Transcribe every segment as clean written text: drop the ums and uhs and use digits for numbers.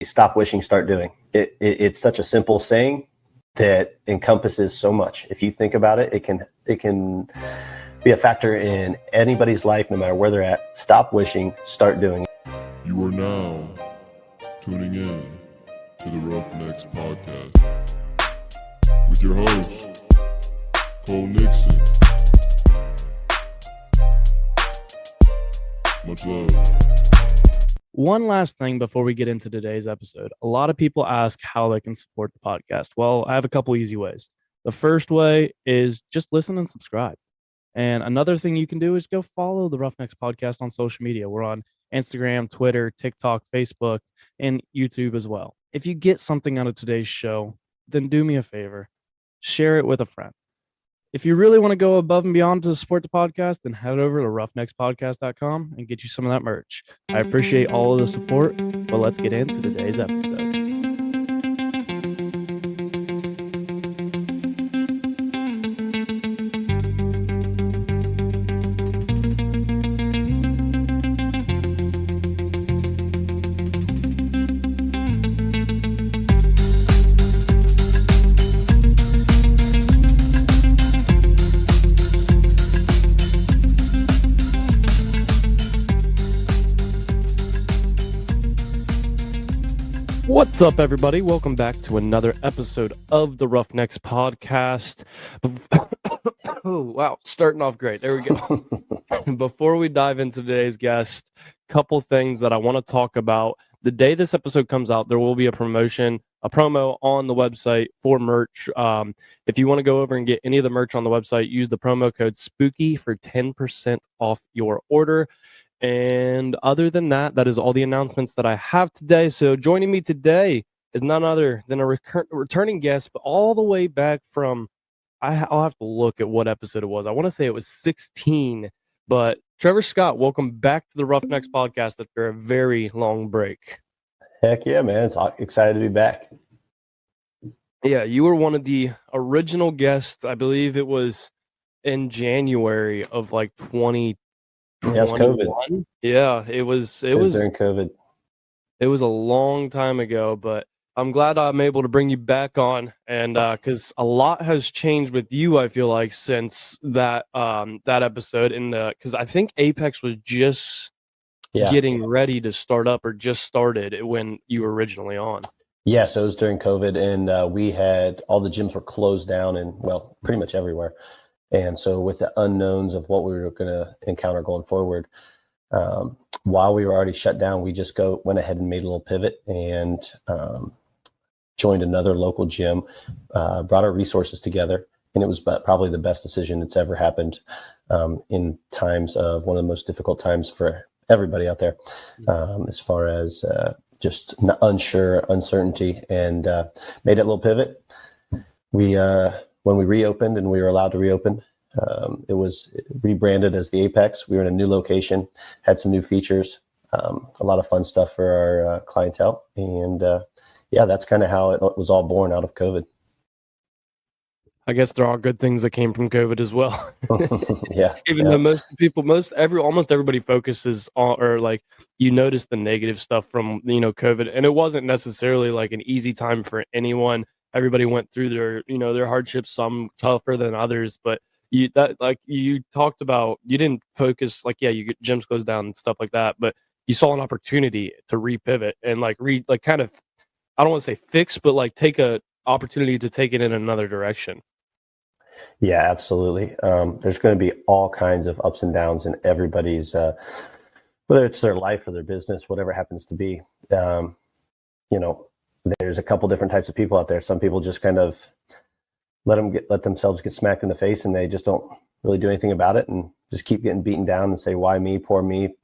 stop wishing, start doing. It's such a simple saying that encompasses so much. If you think about it, it can be a factor in anybody's life, no matter where they're at. Stop wishing, start doing. You are now tuning in to the Roughnecks podcast with your host, Cole Nixon. Much love. One last thing before we get into today's episode. A lot of people ask how they can support the podcast. Well, I have a couple easy ways. The first way is just listen and subscribe. And another thing you can do is go follow the Roughnecks podcast on social media. We're on Instagram, Twitter, TikTok, Facebook, and YouTube as well. If you get something out of today's show, then do me a favor. Share it with a friend. If you really want to go above and beyond to support the podcast, then head over to roughneckspodcast.com and get you some of that merch. I appreciate all of the support, but let's get into today's episode. What's up, everybody? Welcome back to another episode of the Roughnecks podcast. Oh, wow. Starting off great. There we go. Before we dive into today's guest, couple things that I want to talk about. The day this episode comes out, there will be a promo on the website for merch. If you want to go over and get any of the merch on the website, use the promo code SPOOKY for 10% off your order. And other than that, that is all the announcements that I have today. So joining me today is none other than a returning guest, but all the way back from, I'll have to look at what episode it was. I want to say it was 16, but Trevor Scott, welcome back to the Roughnecks podcast after a very long break. Heck yeah, man. It's excited to be back. Yeah, you were one of the original guests. I believe it was in January of like 2021. Yeah, it's COVID. Yeah, it was during COVID. It was a long time ago, but I'm glad I'm able to bring you back on, and because a lot has changed with you, I feel like, since that episode. Because I think Apex was just getting ready to start up, or just started when you were originally on. Yeah, so it was during COVID, and we had all the gyms were closed down, and well, pretty much everywhere. And so with the unknowns of what we were going to encounter going forward, while we were already shut down, we just went ahead and made a little pivot and joined another local gym, brought our resources together. And it was probably the best decision that's ever happened in times of one of the most difficult times for everybody out there, as far as just uncertainty, and made that little pivot. When we reopened and we were allowed to reopen, it was rebranded as the Apex. We were in a new location, had some new features, a lot of fun stuff for our clientele. And that's kind of how it was all born out of COVID. I guess there are good things that came from COVID as well. Even though almost everybody focuses on, or like, you notice the negative stuff from, COVID. And it wasn't necessarily like an easy time for anyone. Everybody went through their hardships, some tougher than others. But you talked about, you didn't focus you get gyms closed down and stuff like that. But you saw an opportunity to repivot and kind of, I don't want to say fix, but take a opportunity to take it in another direction. Yeah, absolutely. There's going to be all kinds of ups and downs in everybody's, whether it's their life or their business, whatever it happens to be. There's a couple different types of people out there. Some people just kind of let themselves get smacked in the face, and they just don't really do anything about it, and just keep getting beaten down and say, "Why me? Poor me."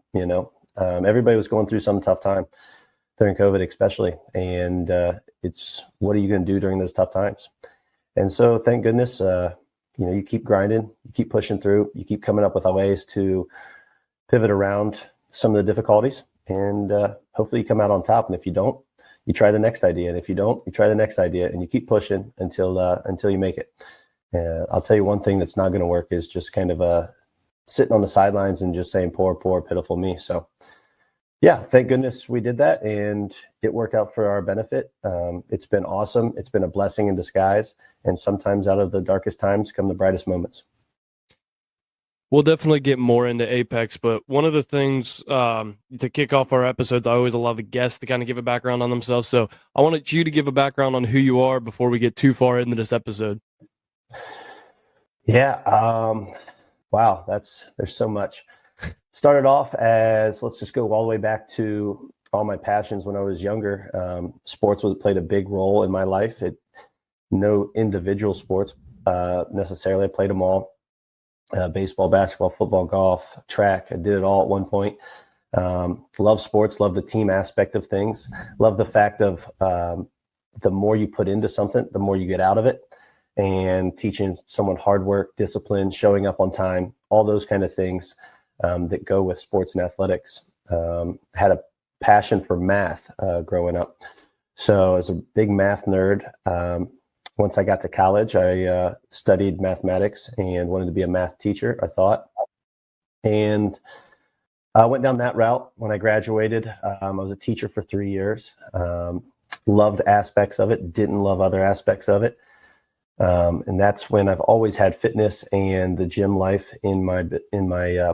Everybody was going through some tough time during COVID, especially, and it's, what are you going to do during those tough times? And so, thank goodness, you keep grinding, you keep pushing through, you keep coming up with ways to pivot around some of the difficulties, and hopefully you come out on top. And if you don't, you try the next idea, and if you don't, you try the next idea, and you keep pushing until you make it. I'll tell you one thing that's not going to work is just kind of sitting on the sidelines and just saying, "Poor, poor, pitiful me." So Yeah, thank goodness we did that, and it worked out for our benefit. It's been awesome. It's been a blessing in disguise, and sometimes out of the darkest times come the brightest moments. We'll definitely get more into Apex, but one of the things to kick off our episodes, I always allow the guests to kind of give a background on themselves. So I wanted you to give a background on who you are before we get too far into this episode. Yeah, wow, there's so much. Started off as, let's just go all the way back to all my passions when I was younger. Sports played a big role in my life. No individual sports necessarily. I played them all. Baseball, basketball, football, golf, track. I did it all at one point. Love sports, love the team aspect of things. Love the fact of the more you put into something, the more you get out of it. And teaching someone hard work, discipline, showing up on time, all those kind of things that go with sports and athletics. Had a passion for math growing up. So I was a big math nerd. Once I got to college, I studied mathematics and wanted to be a math teacher, I thought. And I went down that route when I graduated. I was a teacher for 3 years. Loved aspects of it, didn't love other aspects of it. And that's when I've always had fitness and the gym life in my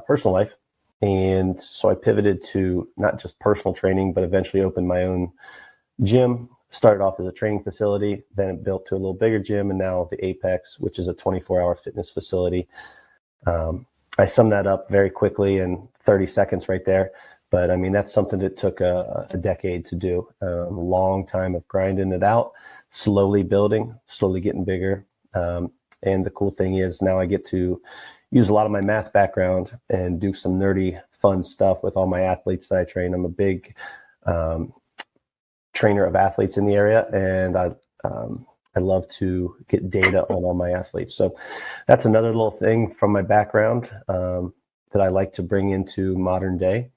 personal life. And so I pivoted to not just personal training, but eventually opened my own gym. Started off as a training facility, then it built to a little bigger gym, and now the Apex, which is a 24-hour fitness facility. I summed that up very quickly in 30 seconds right there. But I mean, that's something that took a decade to do. A long time of grinding it out, slowly building, slowly getting bigger. And the cool thing is now I get to use a lot of my math background and do some nerdy, fun stuff with all my athletes that I train. I'm a big trainer of athletes in the area, and I love to get data on all my athletes. So that's another little thing from my background that I like to bring into modern day.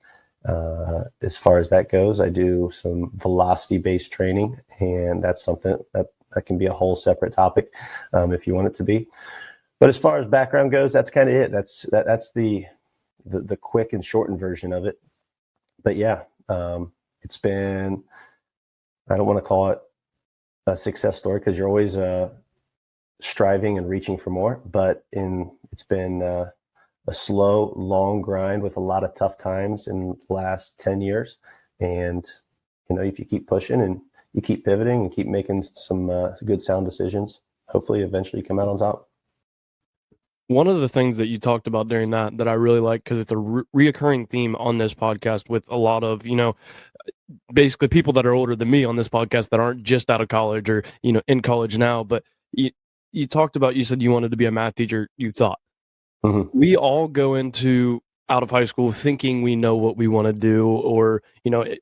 As far as that goes, I do some velocity-based training, and that's something that can be a whole separate topic if you want it to be. But as far as background goes, that's kind of it. That's the quick and shortened version of it. But yeah, it's been, I don't want to call it a success story because you're always striving and reaching for more, but it's been a slow, long grind with a lot of tough times in the last 10 years. And, if you keep pushing and you keep pivoting and keep making some good sound decisions, hopefully eventually you come out on top. One of the things that you talked about during that I really like, because it's a reoccurring theme on this podcast with a lot of, basically people that are older than me on this podcast that aren't just out of college or, in college now. But you talked about, you said you wanted to be a math teacher, you thought. Mm-hmm. We all go into out of high school thinking we know what we want to do, or,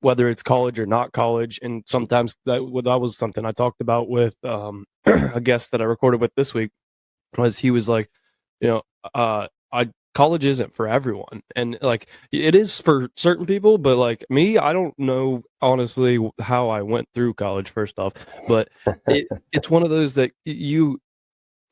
whether it's college or not college. And sometimes that was something I talked about with a guest that I recorded with this week, was he was like, college isn't for everyone, and like it is for certain people, but like me, I don't know honestly how I went through college first off, but it's one of those that you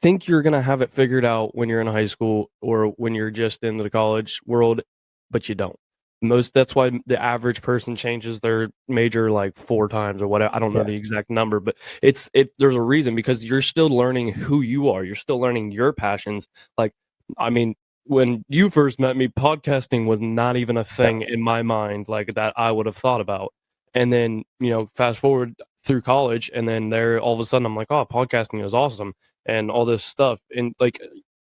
think you're gonna have it figured out when you're in high school or when you're just in the college world, but you don't. That's why the average person changes their major like 4 times or whatever. I don't know the exact number, but there's a reason, because you're still learning who you are. You're still learning your passions. Like, I mean, when you first met me, podcasting was not even a thing in my mind, like that I would have thought about. And then, fast forward through college, and then there all of a sudden I'm like, oh, podcasting is awesome and all this stuff. And like,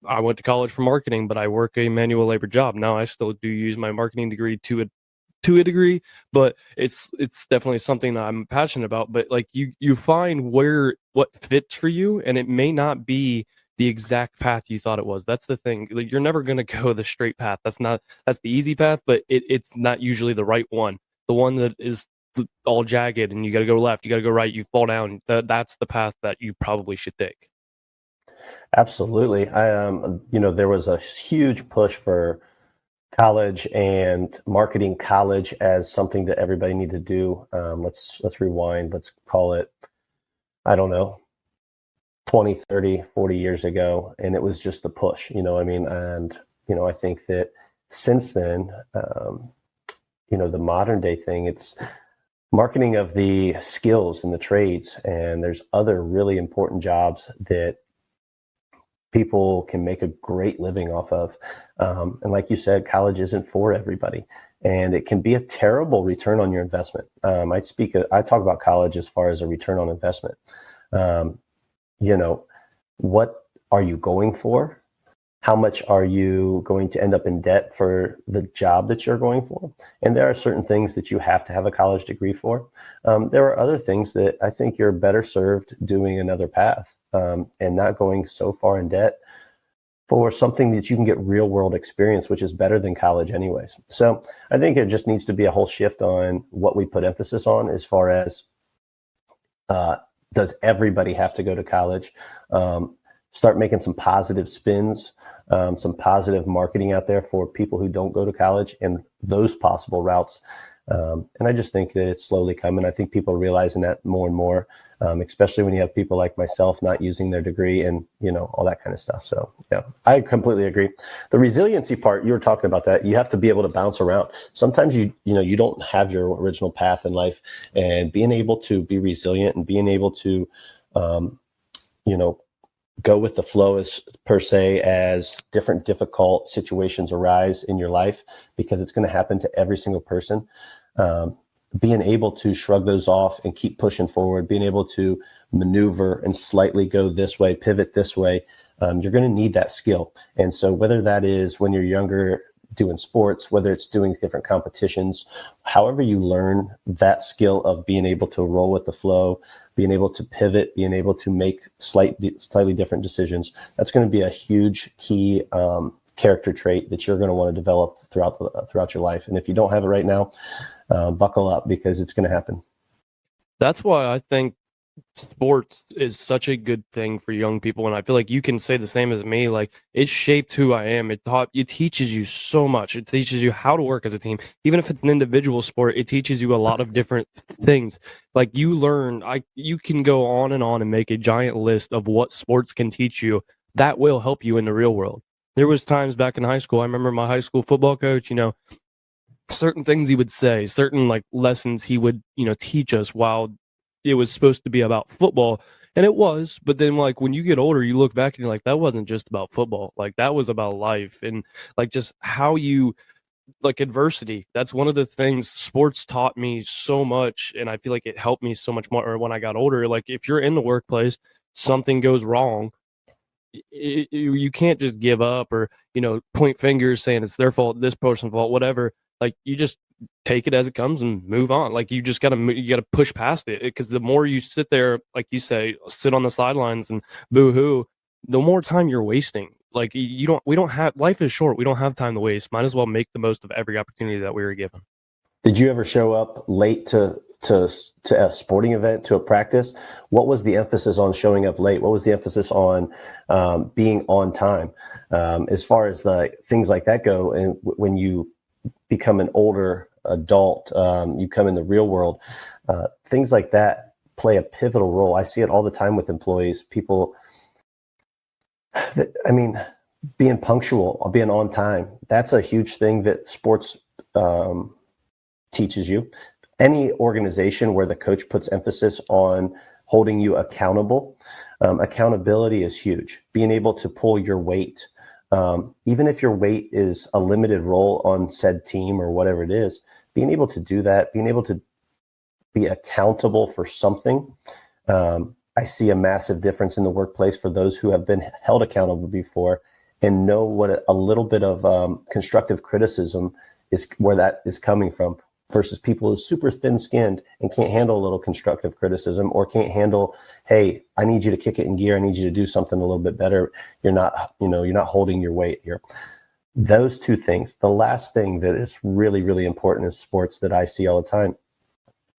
I went to college for marketing, but I work a manual labor job. Now I still do use my marketing degree to a degree, but it's definitely something that I'm passionate about. But like you find what fits for you, and it may not be the exact path you thought it was. That's the thing. Like, you're never going to go the straight path. That's the easy path, but it's not usually the right one. The one that is all jagged and you got to go left, you got to go right, you fall down. That's the path that you probably should take. Absolutely. There was a huge push for college and marketing college as something that everybody needed to do. Let's rewind. Let's call it, I don't know, 20, 30, 40 years ago. And it was just a push, And, I think that since then, the modern day thing. It's marketing of the skills and the trades, and there's other really important jobs that people can make a great living off of. And like you said, college isn't for everybody, and it can be a terrible return on your investment. I talk about college as far as a return on investment. What are you going for? How much are you going to end up in debt for the job that you're going for? And there are certain things that you have to have a college degree for. There are other things that I think you're better served doing another path, and not going so far in debt for something that you can get real world experience, which is better than college anyways. So I think it just needs to be a whole shift on what we put emphasis on as far as, does everybody have to go to college? Start making some positive spins, some positive marketing out there for people who don't go to college and those possible routes. And I just think that it's slowly coming. I think people are realizing that more and more, especially when you have people like myself not using their degree and, all that kind of stuff. So, yeah, I completely agree. The resiliency part, you were talking about that. You have to be able to bounce around. Sometimes you don't have your original path in life, and being able to be resilient and being able to, go with the flow as different difficult situations arise in your life, because it's going to happen to every single person. Being able to shrug those off and keep pushing forward, being able to maneuver and slightly go this way, pivot this way, you're going to need that skill. And so whether that is when you're younger doing sports, whether it's doing different competitions, however you learn that skill of being able to roll with the flow, being able to pivot, being able to make slightly different decisions, that's going to be a huge key character trait that you're going to want to develop throughout your life. And if you don't have it right now, buckle up, because it's going to happen. That's why I think sports is such a good thing for young people, and I feel like you can say the same as me. Like, it shaped who I am. It teaches you so much. It teaches you how to work as a team. Even if it's an individual sport, it teaches you a lot of different things. Like, you can go on and make a giant list of what sports can teach you that will help you in the real world. There was times back in high school, I remember my high school football coach, certain things he would say, certain lessons he would, teach us while it was supposed to be about football. And it was, but then when you get older, you look back and you're like, that wasn't just about football. That was about life, and just how you adversity. That's one of the things sports taught me so much. And I feel like it helped me so much more when I got older. If you're in the workplace, something goes wrong, you can't just give up or, point fingers saying it's their fault, this person's fault, whatever. You just take it as it comes and move on. You just gotta push past it, because the more you sit there, like you say, sit on the sidelines and boo-hoo, the more time you're wasting. We don't have, life is short. We don't have time to waste. Might as well make the most of every opportunity that we were given. Did you ever show up late to a sporting event, to a practice? What was the emphasis on showing up late? What was the emphasis on being on time? As far as things like that go, and when you become an older adult, you come in the real world, things like that play a pivotal role. I see it all the time with employees, people, being punctual, being on time. That's a huge thing that sports teaches you. Any organization where the coach puts emphasis on holding you accountable, accountability is huge. Being able to pull your weight, even if your weight is a limited role on said team or whatever it is, being able to do that, being able to be accountable for something. I see a massive difference in the workplace for those who have been held accountable before and know what a little bit of constructive criticism is, where that is coming from, versus people who are super thin-skinned and can't handle a little constructive criticism, or can't handle, hey, I need you to kick it in gear. I need you to do something a little bit better. You're not holding your weight here. Those two things. The last thing that is really, really important in sports that I see all the time,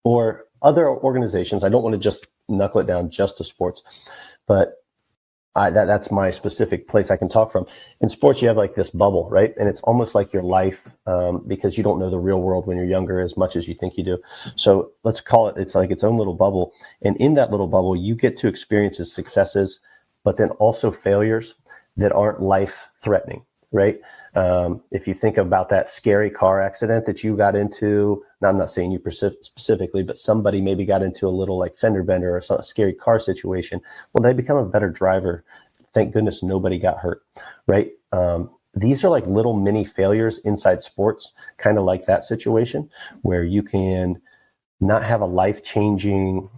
or other organizations, I don't want to just knuckle it down just to sports, but that's my specific place I can talk from. In sports, you have this bubble, right? And it's almost like your life, because you don't know the real world when you're younger as much as you think you do. So let's call it, it's like its own little bubble. And in that little bubble, you get to experience successes, but then also failures that aren't life threatening. right? If you think about that scary car accident that you got into, now I'm not saying you specifically, but somebody maybe got into a little like fender bender or a scary car situation. Well, they become a better driver. Thank goodness nobody got hurt, right? These are like little mini failures inside sports, kind of like that situation where you can not have a life-changing,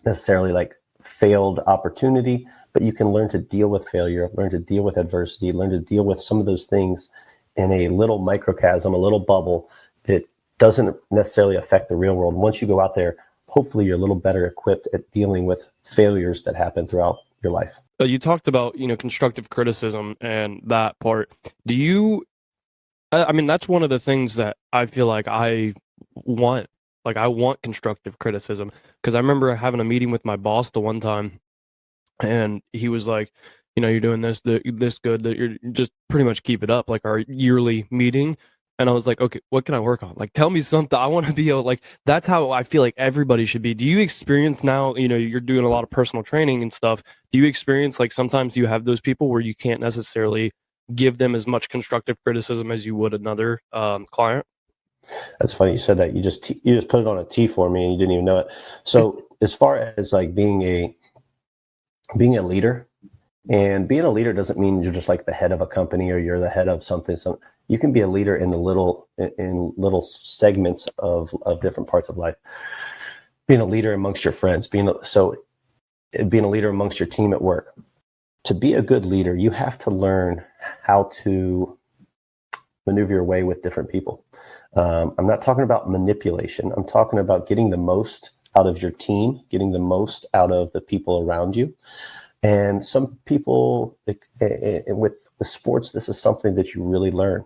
necessarily like failed opportunity, but you can learn to deal with failure, learn to deal with adversity, learn to deal with some of those things in a little microcosm, a little bubble that doesn't necessarily affect the real world. Once you go out there, hopefully you're a little better equipped at dealing with failures that happen throughout your life. You talked about, constructive criticism and that part. Do you, I mean, that's one of the things that I feel like I want. Like, I want constructive criticism, because I remember having a meeting with my boss the one time, and he was like, you're doing this good, that you're just pretty much keep it up, like our yearly meeting. And I was like, okay, what can I work on? Like, tell me something. I want to be able, like, that's how I feel like everybody should be. Do you experience now, you're doing a lot of personal training and stuff. Do you experience, like, sometimes you have those people where you can't necessarily give them as much constructive criticism as you would another client? That's funny you said that. You just put it on a T for me and you didn't even know it. So as far as like being a leader, and being a leader doesn't mean you're just like the head of a company or you're the head of something. So you can be a leader in little segments of different parts of life. Being a leader amongst your friends, being a leader amongst your team at work. To be a good leader, you have to learn how to maneuver your way with different people. I'm not talking about manipulation. I'm talking about getting the most out of your team, getting the most out of the people around you. And some people, with the sports, this is something that you really learn.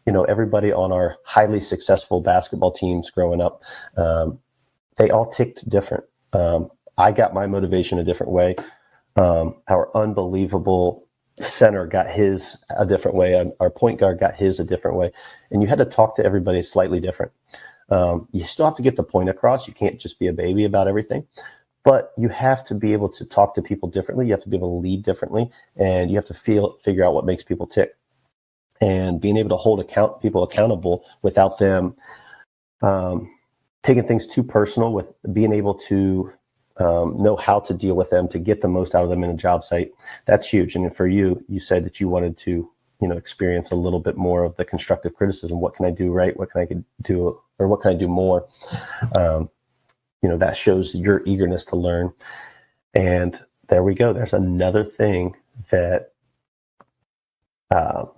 Everybody on our highly successful basketball teams growing up, they all ticked different. I got my motivation a different way. Our unbelievable center got his a different way. Our point guard got his a different way. And you had to talk to everybody slightly different. You still have to get the point across. You can't just be a baby about everything. But you have to be able to talk to people differently. You have to be able to lead differently, and you have to figure out what makes people tick. And being able to hold people accountable without them taking things too personal, with being able to know how to deal with them to get the most out of them in a job site, that's huge. And for you said that you wanted to, experience a little bit more of the constructive criticism. What can I do right? What can I do, or what can I do more? That shows your eagerness to learn. And there we go. There's another thing that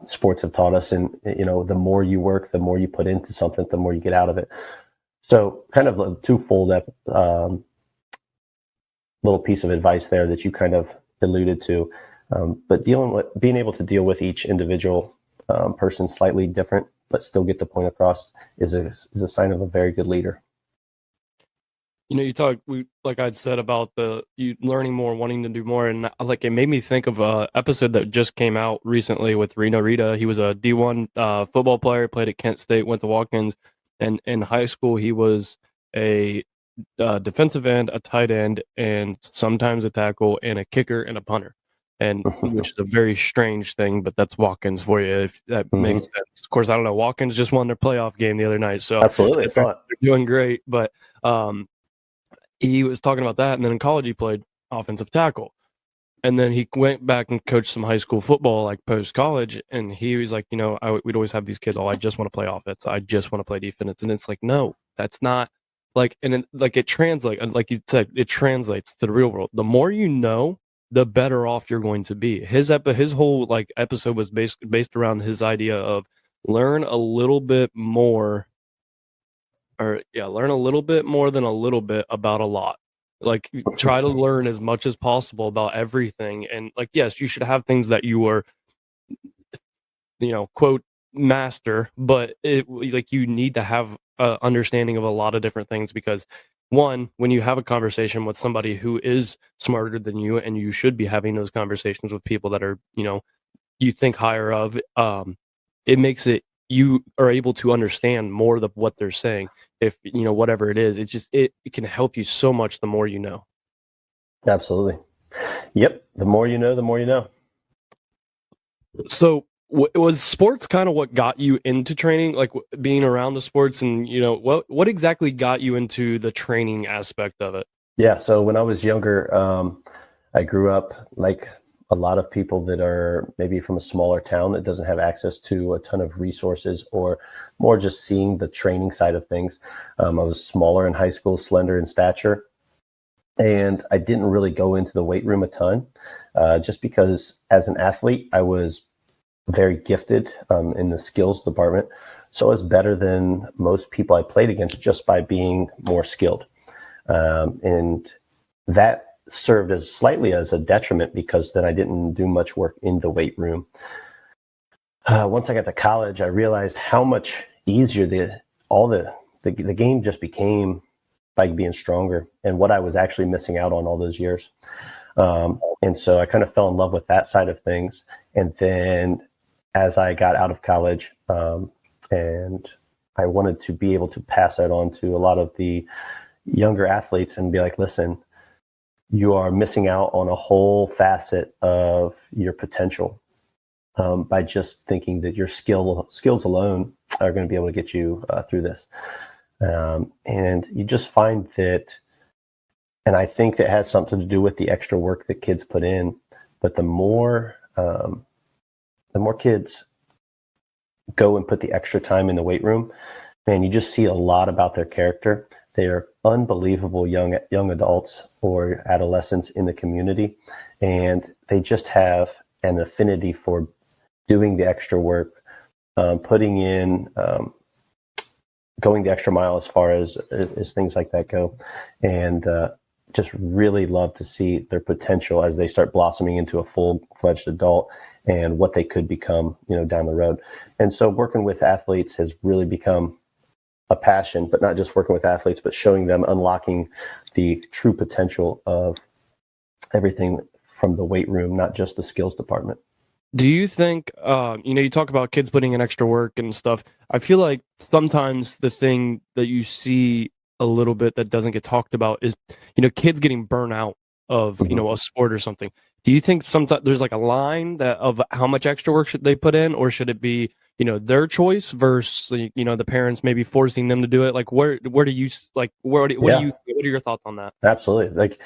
sports have taught us. And, the more you work, the more you put into something, the more you get out of it. So kind of a twofold little piece of advice there that you kind of alluded to. But being able to deal with each individual person slightly different, but still get the point across is a sign of a very good leader. Like I'd said about you learning more, wanting to do more, and like it made me think of a episode that just came out recently with Reno Rita. He was a D1 football player, played at Kent State, went to Watkins, and in high school he was a defensive end, a tight end, and sometimes a tackle, and a kicker and a punter. And which is a very strange thing, but that's Watkins for you, if that makes sense. Of course, I don't know. Watkins just won their playoff game the other night, so absolutely, they're doing great, but. He was talking about that, and then in college he played offensive tackle, and then he went back and coached some high school football, like post college, and he was like, we'd always have these kids, I just want to play offense, I just want to play defense, and it's like, no, that's not like, and then, like it translates, like you said, it translates to the real world. The more you know, the better off you're going to be. His whole like episode was based around his idea of learn a little bit more. Learn a little bit more than a little bit about a lot. Like, try to learn as much as possible about everything. And like, yes, you should have things that you are, quote, master, but you need to have an understanding of a lot of different things, because one, when you have a conversation with somebody who is smarter than you, and you should be having those conversations with people that are, you think higher of, it makes it, you are able to understand more of what they're saying. If whatever it is, it can help you so much the more you know. Absolutely. Yep. The more you know, the more you know. So was sports kind of what got you into training, like being around the sports, and what exactly got you into the training aspect of it? Yeah. So when I was younger, I grew up like a lot of people that are maybe from a smaller town that doesn't have access to a ton of resources, or more just seeing the training side of things. I was smaller in high school, slender in stature, and I didn't really go into the weight room a ton, just because as an athlete, I was very gifted in the skills department. So I was better than most people I played against just by being more skilled. And that served as slightly as a detriment, because then I didn't do much work in the weight room. Once I got to college, I realized how much easier the game just became by being stronger, and what I was actually missing out on all those years. And so I kind of fell in love with that side of things. And then as I got out of college, and I wanted to be able to pass that on to a lot of the younger athletes and be like, listen, you are missing out on a whole facet of your potential by just thinking that your skills alone are going to be able to get you through this. And you just find that, and I think that has something to do with the extra work that kids put in, but the more kids go and put the extra time in the weight room, man, you just see a lot about their character. They are unbelievable young adults or adolescents in the community, and they just have an affinity for doing the extra work, putting in, going the extra mile as far as things like that go, and just really love to see their potential as they start blossoming into a full-fledged adult and what they could become, down the road. And so working with athletes has really become a passion, but not just working with athletes, but showing them, unlocking the true potential of everything from the weight room, not just the skills department. Do you think, you talk about kids putting in extra work and stuff. I feel like sometimes the thing that you see a little bit that doesn't get talked about is, kids getting burnt out of, a sport or something. Do you think sometimes there's like a line of how much extra work should they put in, or should it be, their choice versus, the parents maybe forcing them to do it? Like, where do you, like, what are your thoughts on that? Absolutely. Like,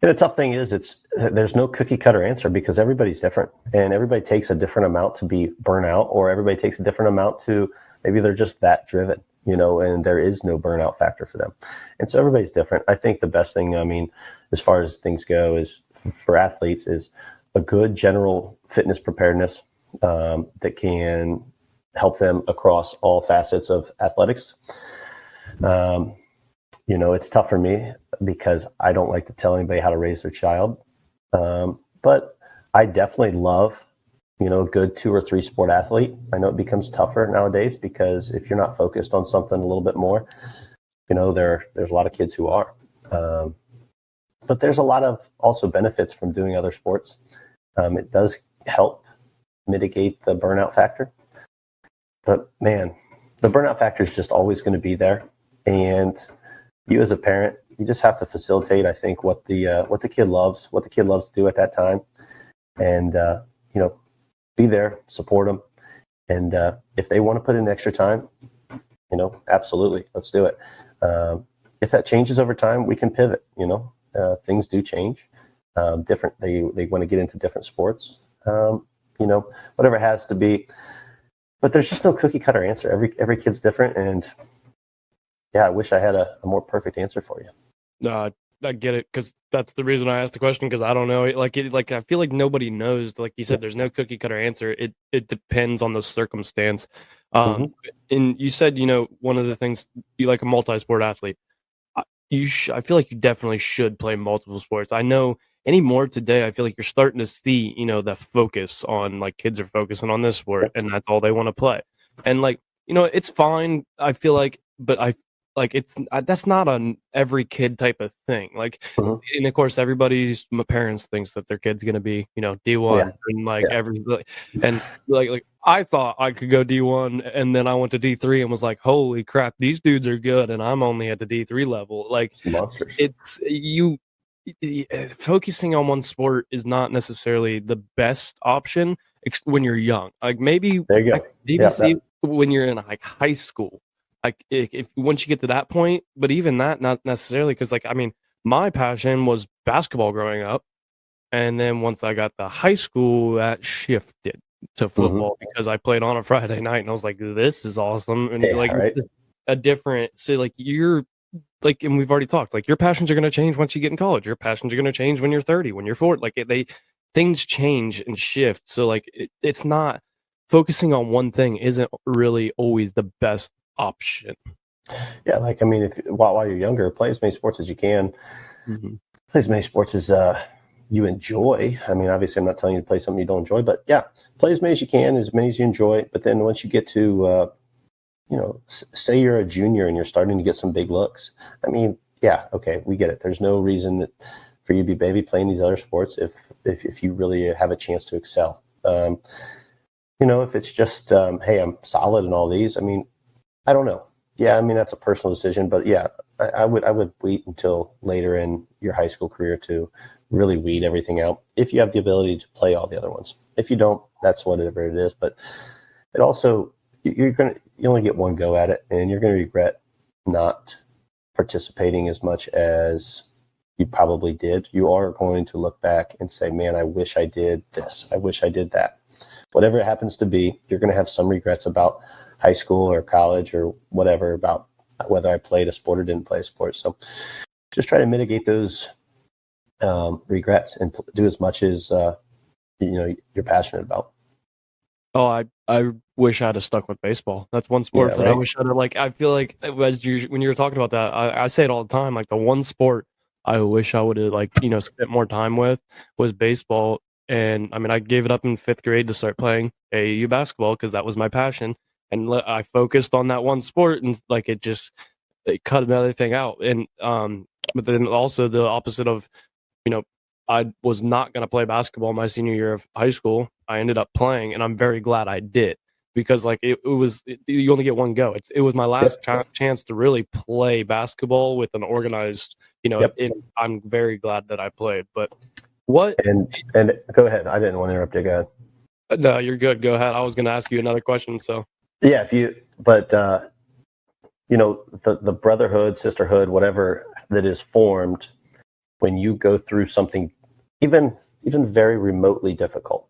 and the tough thing is, there's no cookie cutter answer, because everybody's different, and everybody takes a different amount to be burnout, or everybody takes a different amount to, maybe they're just that driven, and there is no burnout factor for them. And so everybody's different. I think the best thing, as far as things go, is for athletes is a good general fitness preparedness that can help them across all facets of athletics. It's tough for me because I don't like to tell anybody how to raise their child. But I definitely love, a good 2 or 3 sport athlete. I know it becomes tougher nowadays, because if you're not focused on something a little bit more, there's a lot of kids who are. But there's a lot of also benefits from doing other sports. It does help mitigate the burnout factor. But man, the burnout factor is just always going to be there. And you as a parent, you just have to facilitate, I think, what the kid loves to do at that time. And, be there, support them. And if they want to put in extra time, absolutely, let's do it. If that changes over time, we can pivot, things do change. They want to get into different sports, whatever it has to be. But there's just no cookie cutter answer. Every kid's different, and yeah, I wish I had a more perfect answer for you. I get it, because that's the reason I asked the question, because I don't know. Like I feel like nobody knows. Like you said, there's no cookie cutter answer. It depends on the circumstance. And you said, one of the things, you like a multi-sport athlete. I feel like you definitely should play multiple sports. I know anymore today, I feel like you're starting to see, the focus on, like, kids are focusing on this sport and that's all they want to play. And like, it's fine, I feel like, but it's that's not an every kid type of thing. Like, and of course, my parents thinks that their kid's gonna be, D1 and and like I thought I could go D1, and then I went to D3 and was like, holy crap, these dudes are good, and I'm only at the D3 level. Like, monsters. It's focusing on one sport is not necessarily the best option, when you're young. Like maybe There you go. Yeah, see when you're in like high school, like if once you get to that point, but even that not necessarily, because like I mean, my passion was basketball growing up, and then once I got to high school, that shifted to football because I played on a Friday night, and I was like, this is awesome, and yeah, like right. a different. So like you're like, and we've already talked, like your passions are going to change once you get in college. Your passions are going to change when you're 30, when you're 40. Like things change and shift. So like it's not focusing on one thing isn't really always the best option. Yeah, like I mean, if while you're younger, play as many sports as you can. Mm-hmm. Play as many sports as you enjoy. I mean, obviously, I'm not telling you to play something you don't enjoy, but yeah, play as many as you can, as many as you enjoy. But then once you get to say you're a junior and you're starting to get some big looks. I mean, yeah, okay, we get it. There's no reason for you to be baby playing these other sports if you really have a chance to excel. If it's just, hey, I'm solid in all these. I mean, I don't know. Yeah, I mean that's a personal decision, but yeah, I would wait until later in your high school career to really weed everything out. If you have the ability to play all the other ones, if you don't, that's whatever it is. But it also you only get one go at it, and you're gonna regret not participating as much as you probably did. You are going to look back and say, "Man, I wish I did this. I wish I did that." Whatever it happens to be, you're going to have some regrets about high school or college or whatever, about whether I played a sport or didn't play a sport. So just try to mitigate those regrets and do as much as you're passionate about. Oh, I wish I'd have stuck with baseball. That's one sport that I wish I'd have, like, I feel like when you were talking about that, I say it all the time, like the one sport I wish I would have spent more time with was baseball. And I mean, I gave it up in 5th grade to start playing AAU basketball because that was my passion. And I focused on that one sport, and like it cut another thing out. And but then also the opposite of, I was not going to play basketball my senior year of high school. I ended up playing, and I'm very glad I did because like you only get one go. It was my last chance to really play basketball with an organized, and I'm very glad that I played. But what? And go ahead. I didn't want to interrupt you. Go ahead. No, you're good. Go ahead. I was going to ask you another question. So yeah, the brotherhood, sisterhood, whatever that is formed when you go through something even very remotely difficult,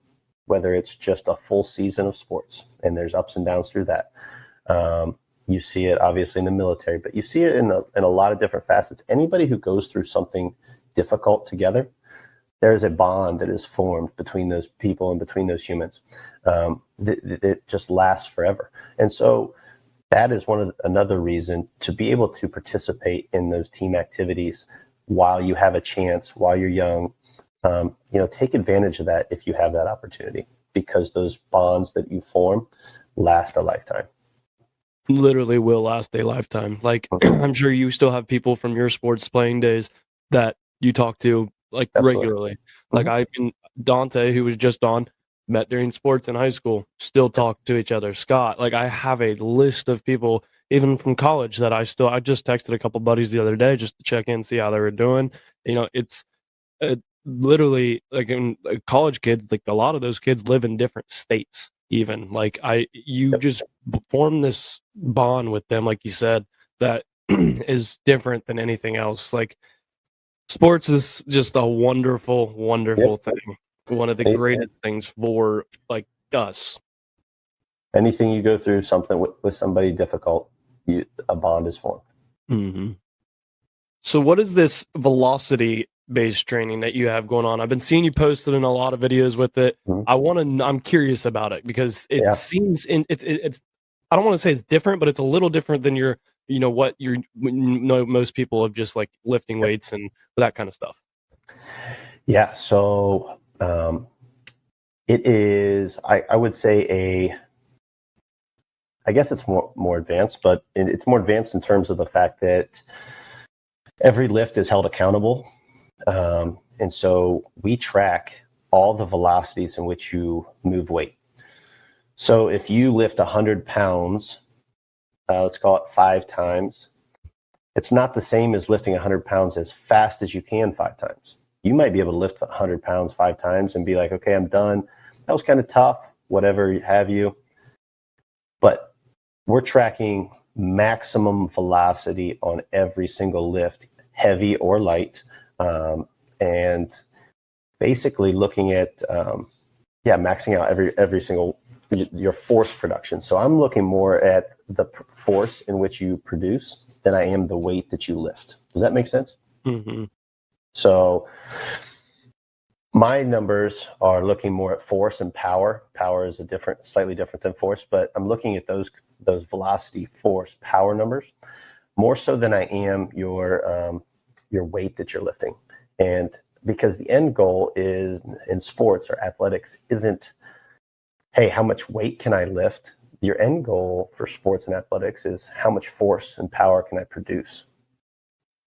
whether it's just a full season of sports, and there's ups and downs through that. You see it obviously in the military, but you see it in a lot of different facets. Anybody who goes through something difficult together, there is a bond that is formed between those people and between those humans. It just lasts forever. And so that is another reason to be able to participate in those team activities while you have a chance, while you're young. Take advantage of that if you have that opportunity, because those bonds that you form last a lifetime. Literally will last a lifetime. Like I'm sure you still have people from your sports playing days that you talk to like Absolutely. regularly. Like Dante, who was just on, met during sports in high school, still talk to each other. Scott, like I have a list of people even from college that I just texted a couple buddies the other day just to check in, see how they were doing. It's literally like in college kids, like a lot of those kids live in different states. Even like just form this bond with them, like you said, that is different than anything else. Like sports is just a wonderful, wonderful thing. One of the greatest things for like us. Anything you go through something with somebody difficult, a bond is formed. Mm-hmm. So what is this velocity-based training that you have going on? I've been seeing you posted in a lot of videos with it. Mm-hmm. I'm curious about it because it seems it's I don't want to say it's different, but it's a little different than most people of just like lifting weights and that kind of stuff. Yeah. So it is, I would say I guess it's more advanced, but it's more advanced in terms of the fact that every lift is held accountable. And so we track all the velocities in which you move weight. So if you lift 100 pounds, let's call it 5 times, it's not the same as lifting 100 pounds as fast as you can 5 times. You might be able to lift 100 pounds 5 times and be like, okay, I'm done. that was kind of tough, whatever have you. But we're tracking maximum velocity on every single lift, heavy or light, and basically looking at maxing out every single your force production. So I'm looking more at the force in which you produce than I am the weight that you lift. Does that make sense? Mm-hmm. So my numbers are looking more at force and power. Power is slightly different than force, but I'm looking at those velocity, force, power numbers more so than I am your weight that you're lifting. And because the end goal is in sports or athletics isn't, hey, how much weight can I lift? Your end goal for sports and athletics is how much force and power can I produce?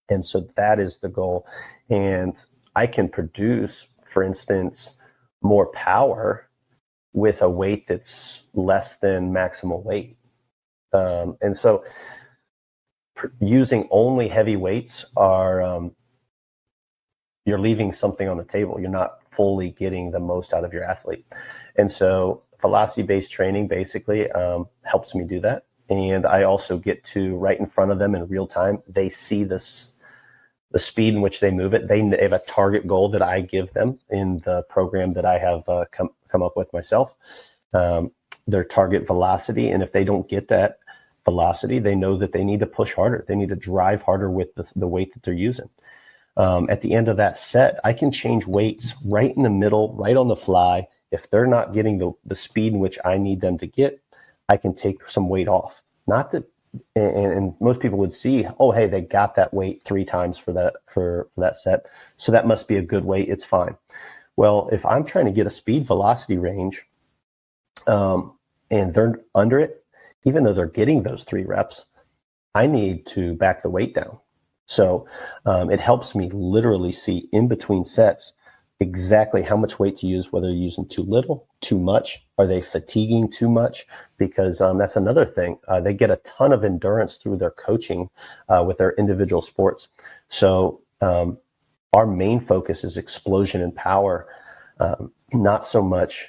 And so that is the goal. And I can produce, for instance, more power with a weight that's less than maximal weight. And so using only heavy weights you're leaving something on the table. You're not fully getting the most out of your athlete. And so velocity-based training basically helps me do that. And I also get to right in front of them in real time. They see the speed in which they move it. They have a target goal that I give them in the program that I have come up with myself. Their target velocity. And if they don't get that velocity, they know that they need to push harder. They need to drive harder with the weight that they're using. At the end of that set, I can change weights right in the middle, right on the fly. If they're not getting the speed in which I need them to get, I can take some weight off. Not that, and most people would see, oh, hey, they got that weight 3 times for that set, so that must be a good weight. It's fine. Well, if I'm trying to get a speed velocity range, and they're under it, even though they're getting those 3 reps, I need to back the weight down. So it helps me literally see in between sets exactly how much weight to use, whether you're using too little, too much, are they fatiguing too much? Because that's another thing. They get a ton of endurance through their coaching with their individual sports. So our main focus is explosion and power, not so much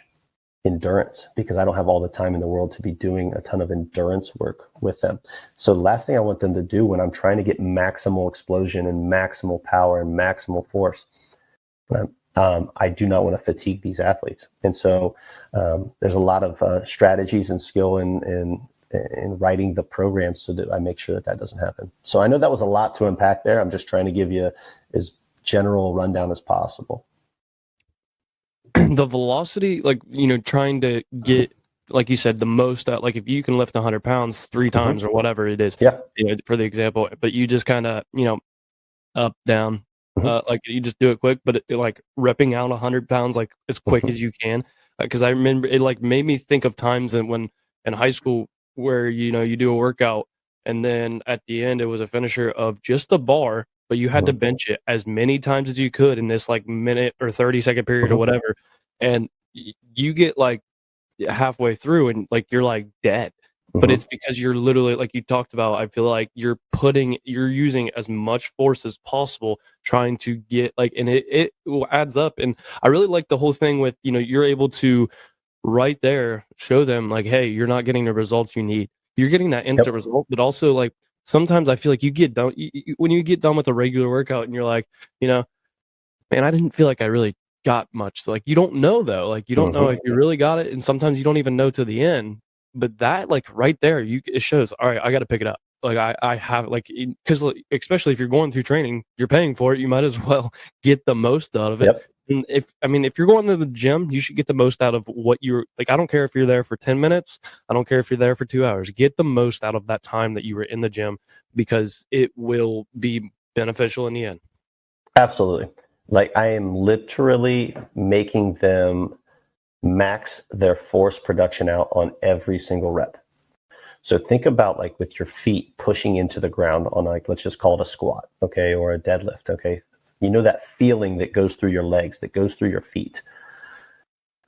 endurance, because I don't have all the time in the world to be doing a ton of endurance work with them. So the last thing I want them to do when I'm trying to get maximal explosion and maximal power and maximal force, I do not want to fatigue these athletes. And so there's a lot of strategies and skill in writing the program so that I make sure that doesn't happen. So I know that was a lot to unpack there. I'm just trying to give you as general rundown as possible. The velocity, like, trying to get, like you said, the most out, like if you can lift 100 pounds 3 times or whatever it is, for the example, but you just kind of, up, down, like you just do it quick, but like repping out 100 pounds, like as quick as you can. Cause I remember it like made me think of times when in high school where, you do a workout and then at the end it was a finisher of just the bar, but you had to bench it as many times as you could in this like minute or 30-second period or whatever. And you get like halfway through and like, you're like dead, but it's because you're literally, like you talked about, I feel like you're using as much force as possible trying to get like, and it adds up. And I really like the whole thing with, you're able to right there show them like, hey, you're not getting the results you need. You're getting that instant result, but also like sometimes I feel like you get done when you get done with a regular workout and you're like, man, I didn't feel like I really got much. Like you don't know though, like you don't know if you really got it, and sometimes you don't even know to the end. But that like right there, it shows. All right, I got to pick it up. Like I have like, because especially if you're going through training, you're paying for it. You might as well get the most out of it. And if you're going to the gym, you should get the most out of what you're like. I don't care if you're there for 10 minutes. I don't care if you're there for 2 hours. Get the most out of that time that you were in the gym, because it will be beneficial in the end. Absolutely. Like I am literally making them max their force production out on every single rep. So think about like with your feet pushing into the ground on like, let's just call it a squat, okay, or a deadlift, okay? You know that feeling that goes through your legs, that goes through your feet.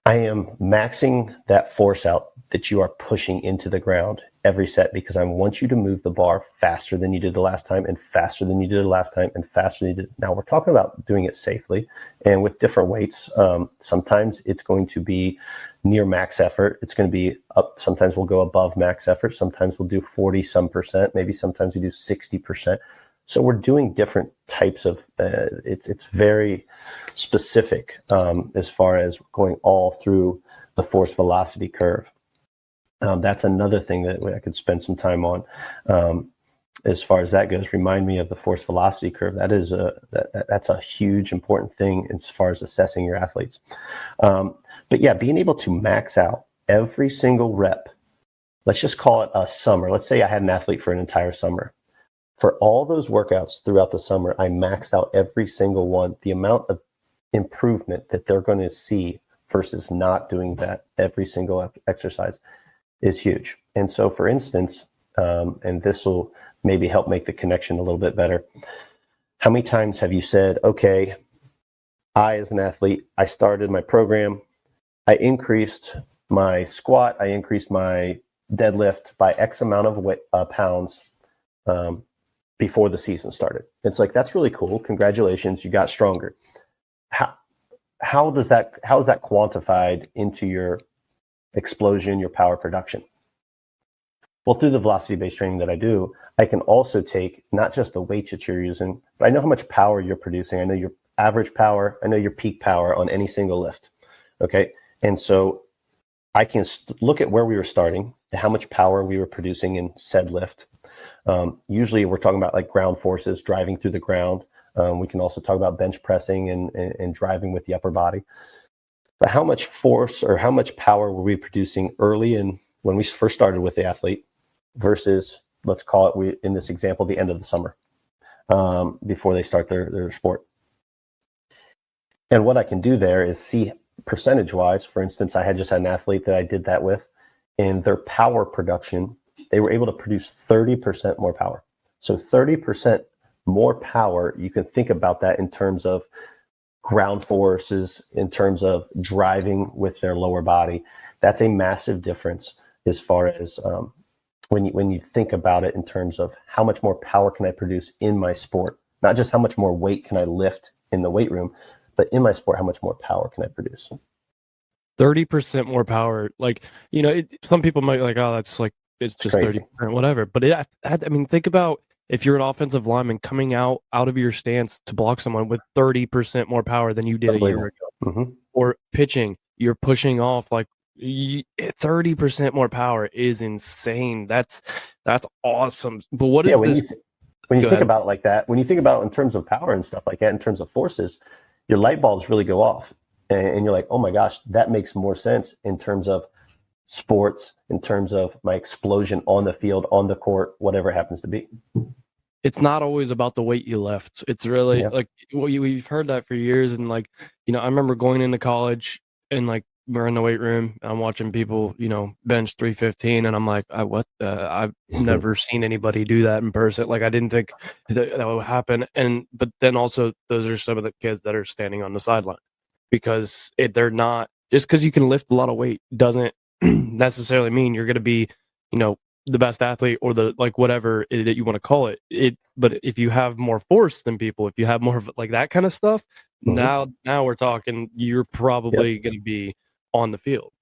I am maxing that force out that you are pushing into the ground every set, because I want you to move the bar faster than you did the last time, and faster than you did the last time, and faster than you did. Now we're talking about doing it safely and with different weights. Sometimes it's going to be near max effort. It's going to be up. Sometimes we'll go above max effort. Sometimes we'll do 40-some%. Maybe sometimes we do 60%. So we're doing different types of, it's very specific as far as going all through the force velocity curve. That's another thing that I could spend some time on as far as that goes. Remind me of the force velocity curve. That's a huge important thing as far as assessing your athletes. But yeah, being able to max out every single rep. Let's just call it a summer. Let's say I had an athlete for an entire summer. For all those workouts throughout the summer, I maxed out every single one. The amount of improvement that they're going to see versus not doing that every single exercise is huge. And so, for instance, and this will maybe help make the connection a little bit better. How many times have you said, okay, I, as an athlete, I started my program, I increased my squat, I increased my deadlift by X amount of pounds before the season started. It's like, that's really cool. Congratulations, you got stronger. How is that quantified into your explosion, your power production? Well, through the velocity-based training that I do, I can also take not just the weights that you're using, but I know how much power you're producing. I know your average power. I know your peak power on any single lift. Okay. And so I can look at where we were starting, how much power we were producing in said lift. Usually we're talking about like ground forces, driving through the ground. We can also talk about bench pressing and driving with the upper body. But how much force or how much power were we producing early in when we first started with the athlete versus, let's call it, in this example, the end of the summer, before they start their sport. And what I can do there is see percentage wise. For instance, I had just had an athlete that I did that with, and their power production, they were able to produce 30% more power. So 30% more power, you can think about that in terms of ground forces, in terms of driving with their lower body. That's a massive difference as far as when you think about it in terms of how much more power can I produce in my sport, not just how much more weight can I lift in the weight room, but in my sport, how much more power can I produce? 30% more power. Like, some people might be like, oh, that's like, it's just Crazy. 30%, whatever. But I mean, think about if you're an offensive lineman coming out of your stance to block someone with 30% more power than you did a year ago. Mm-hmm. Or pitching, you're pushing off like 30% more power is insane. That's awesome. But what is this? When you think about it like that, when you think about it in terms of power and stuff like that, in terms of forces, your light bulbs really go off. And you're like, oh my gosh, that makes more sense in terms of sports, in terms of my explosion on the field, on the court, whatever it happens to be. It's not always about the weight you lift. It's really like, well, we've heard that for years. And like, I remember going into college and like we're in the weight room and I'm watching people, bench 315. And I'm like, I've never seen anybody do that in person. Like, I didn't think that would happen. But then also those are some of the kids that are standing on the sideline because they're not, just because you can lift a lot of weight doesn't necessarily mean you're going to be, the best athlete or the, like, whatever that you want to call it. But if you have more force than people, if you have more of like that kind of stuff, now we're talking, you're probably going to be on the field.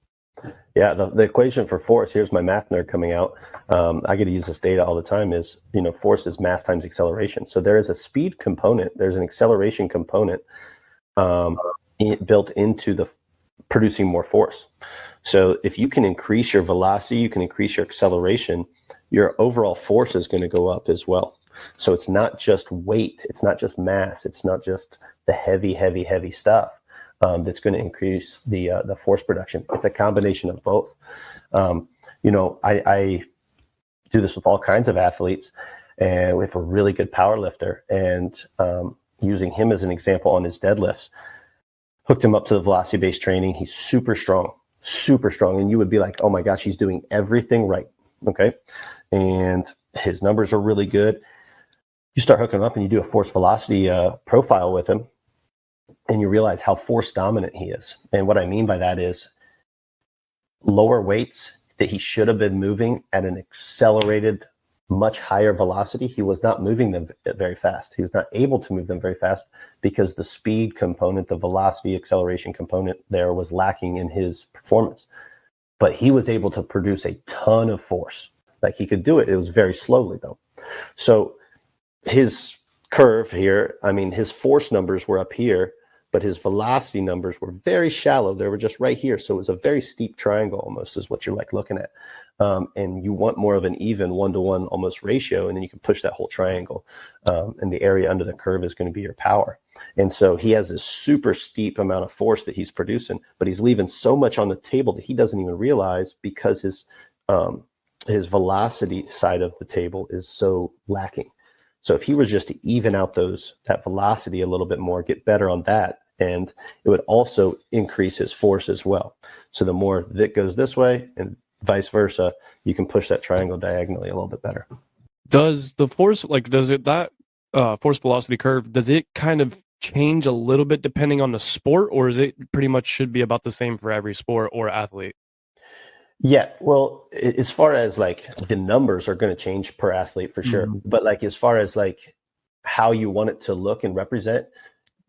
Yeah. The equation for force, here's my math nerd coming out. I get to use this data all the time is, force is mass times acceleration. So there is a speed component. There's an acceleration component built into the producing more force. So if you can increase your velocity, you can increase your acceleration, your overall force is going to go up as well. So it's not just weight, it's not just mass, it's not just the heavy stuff that's going to increase the force production. It's a combination of both. I do this with all kinds of athletes, and we have a really good power lifter, and using him as an example on his deadlifts, hooked him up to the velocity-based training. He's super strong. And you would be like, oh my gosh, he's doing everything right. Okay. And his numbers are really good. You start hooking him up and you do a force velocity profile with him, and you realize how force dominant he is. And what I mean by that is lower weights that he should have been moving at an accelerated, much higher velocity, he was not moving them very fast. He was not able to move them very fast because the speed component, the velocity acceleration component there was lacking in his performance. But he was able to produce a ton of force. Like he could do it. It was very slowly though. So his curve here, I mean, his force numbers were up here, but his velocity numbers were very shallow. They were just right here. So it was a very steep triangle almost is what you're like looking at. And you want more of an even 1-to-1 almost ratio, and then you can push that whole triangle. And the area under the curve is going to be your power. And so he has this super steep amount of force that he's producing, but he's leaving so much on the table that he doesn't even realize because his velocity side of the table is so lacking. So if he was just to even out that velocity a little bit more, get better on that, and it would also increase his force as well. So the more that goes this way and vice versa, you can push that triangle diagonally a little bit better. Does the force, that force velocity curve, does it kind of change a little bit depending on the sport, or is it pretty much should be about the same for every sport or athlete? Yeah, well, as far as like the numbers are going to change per athlete for sure. Mm-hmm. But like as far as like how you want it to look and represent,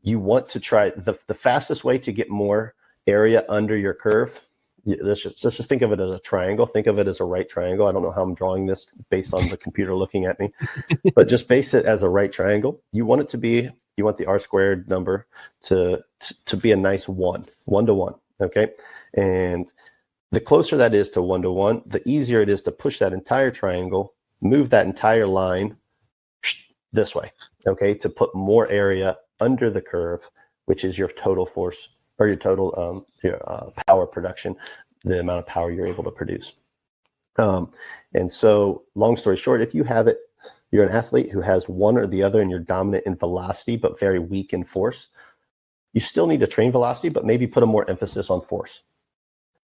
you want to try the fastest way to get more area under your curve. Let's just think of it as a triangle. Think of it as a right triangle. I don't know how I'm drawing this based on the computer looking at me, but just base it as a right triangle. You want the R squared number to be a nice 1-to-1. Okay. And the closer that is to 1-to-1, the easier it is to push that entire triangle, move that entire line this way. Okay. To put more area under the curve, which is your total force or your total power production, the amount of power you're able to produce. And so long story short, if you're an athlete who has one or the other and you're dominant in velocity, but very weak in force, you still need to train velocity, but maybe put a more emphasis on force.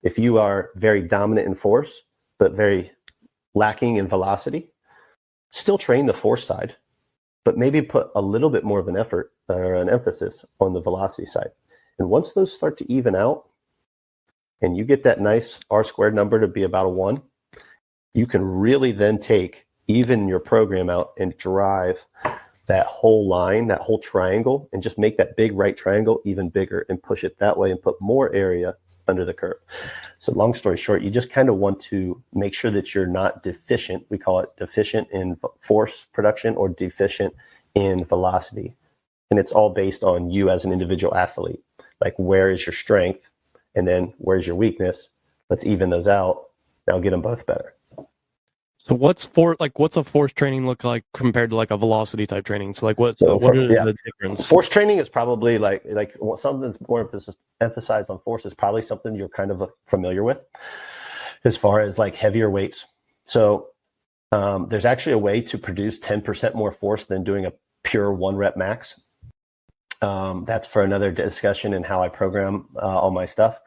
If you are very dominant in force, but very lacking in velocity, still train the force side, but maybe put a little bit more of an effort or an emphasis on the velocity side. And once those start to even out and you get that nice R squared number to be about a 1, you can really then even your program out and drive that whole line, that whole triangle, and just make that big right triangle even bigger and push it that way and put more area under the curve. So long story short, you just kind of want to make sure that you're not deficient. We call it deficient in force production or deficient in velocity. And it's all based on you as an individual athlete. Like, where is your strength? And then where's your weakness? Let's even those out. Now get them both better. So what's a force training look like compared to like a velocity type training? So like what is the difference? Force training is probably like something that's more emphasized on force is probably something you're kind of familiar with as far as like heavier weights. So there's actually a way to produce 10% more force than doing a pure 1 rep max. That's for another discussion in how I program all my stuff.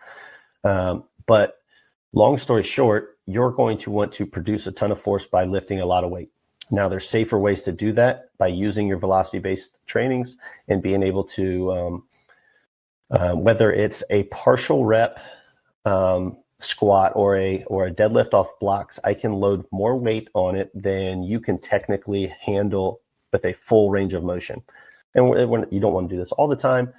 But long story short, you're going to want to produce a ton of force by lifting a lot of weight. Now, there's safer ways to do that by using your velocity-based trainings and being able to, whether it's a partial rep squat or a deadlift off blocks, I can load more weight on it than you can technically handle with a full range of motion. And you don't want to do this all the time,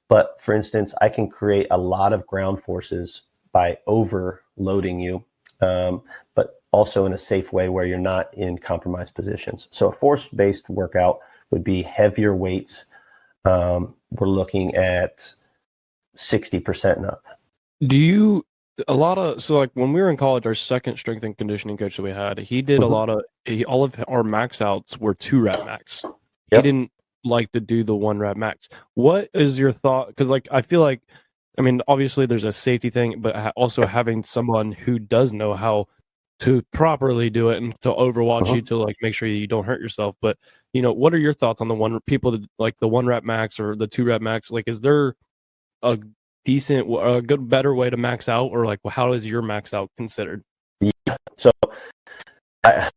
but for instance, I can create a lot of ground forces by overloading you, but also in a safe way where you're not in compromised positions. So a force-based workout would be heavier weights. We're looking at 60% and up. So like when we were in college, our second strength and conditioning coach that we had, he did all of our max outs were 2 rep max. Yep. He didn't like to do the 1 rep max. What is your thought? Because like I feel like, I mean, obviously there's a safety thing, but also having someone who does know how to properly do it and to overwatch you to like make sure you don't hurt yourself. But you know, what are your thoughts on the 1 rep max or the 2 rep max? Like, is there a better way to max out, or like how is your max out considered? Yeah, so that's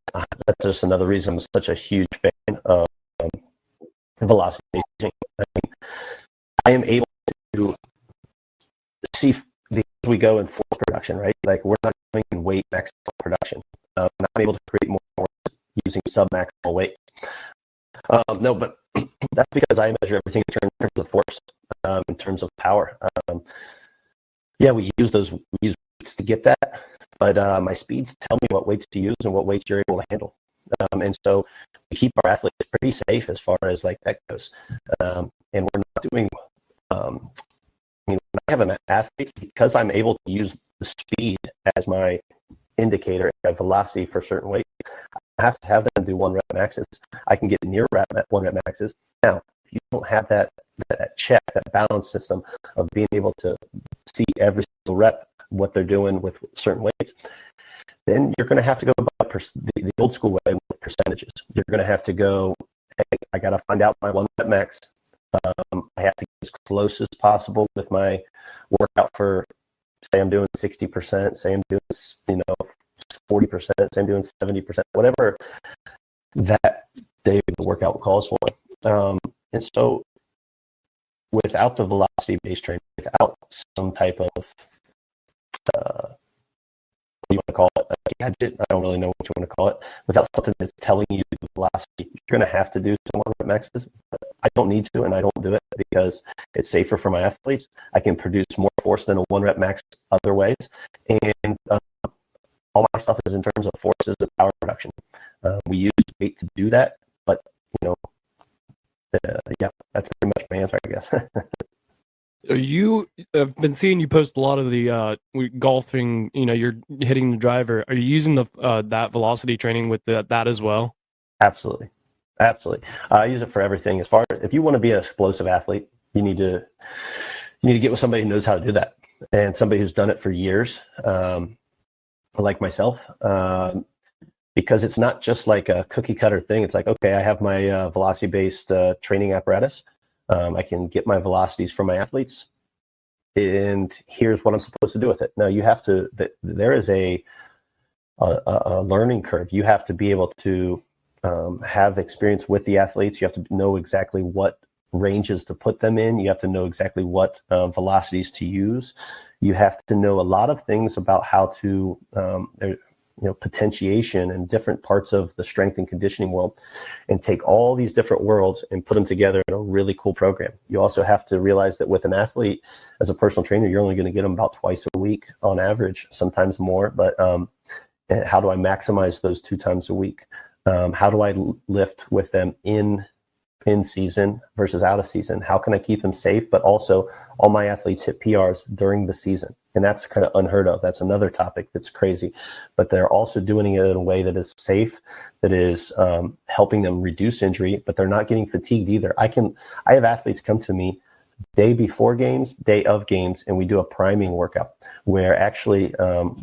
just another reason I'm such a huge fan of velocity. I am able to see, because we go in force, production, right? Like we're not doing weight maximal production. I'm able to create more force using sub-maximal weight. No, but that's because I measure everything in terms of force, in terms of power. Yeah, we use weights to get that, but my speeds tell me what weights to use and what weights you're able to handle. And so we keep our athletes pretty safe as far as like that goes. And we're not doing, when I have an athlete, because I'm able to use the speed as my indicator of velocity for certain weights, I have to have them do 1 rep maxes. I can get near 1 rep maxes. Now, if you don't have that check, that balance system of being able to see every single rep, what they're doing with certain weights, then you're going to have to go by the old school way with percentages. You're going to have to go, hey, I got to find out my 1 rep max. I have to get as close as possible with my workout for, say I'm doing 60%, say I'm doing, 40%, say I'm doing 70%, whatever that day of the workout calls for. And so without the velocity-based training, without some type of, what do you want to call it, a gadget, I don't really know what you want to call it, without something that's telling you the velocity, you're going to have to do some 1 rep maxes. I don't need to, and I don't do it because it's safer for my athletes. I can produce more force than a 1 rep max other ways. And all my stuff is in terms of forces and power production. We use weight to do that, but yeah, that's pretty much my answer, I guess. I've been seeing you post a lot of the golfing. You're hitting the driver. Are you using that velocity training with that as well? Absolutely. I use it for everything. As far as if you want to be an explosive athlete, you need to get with somebody who knows how to do that, and somebody who's done it for years, like myself. Because it's not just like a cookie cutter thing. It's like, okay, I have my velocity-based training apparatus. I can get my velocities from my athletes, and here's what I'm supposed to do with it. Now you have to. There is a learning curve. You have to be able to have experience with the athletes. You have to know exactly what ranges to put them in. You have to know exactly what velocities to use. You have to know a lot of things about how to potentiation and different parts of the strength and conditioning world, and take all these different worlds and put them together in a really cool program. You also have to realize that with an athlete, as a personal trainer, you're only going to get them about twice a week on average, sometimes more. But how do I maximize those 2 times a week? How do I lift with them in season versus out of season? How can I keep them safe? But also, all my athletes hit PRs during the season. And that's kind of unheard of. That's another topic that's crazy. But they're also doing it in a way that is safe, that is helping them reduce injury, but they're not getting fatigued either. I have athletes come to me day before games, day of games, and we do a priming workout where actually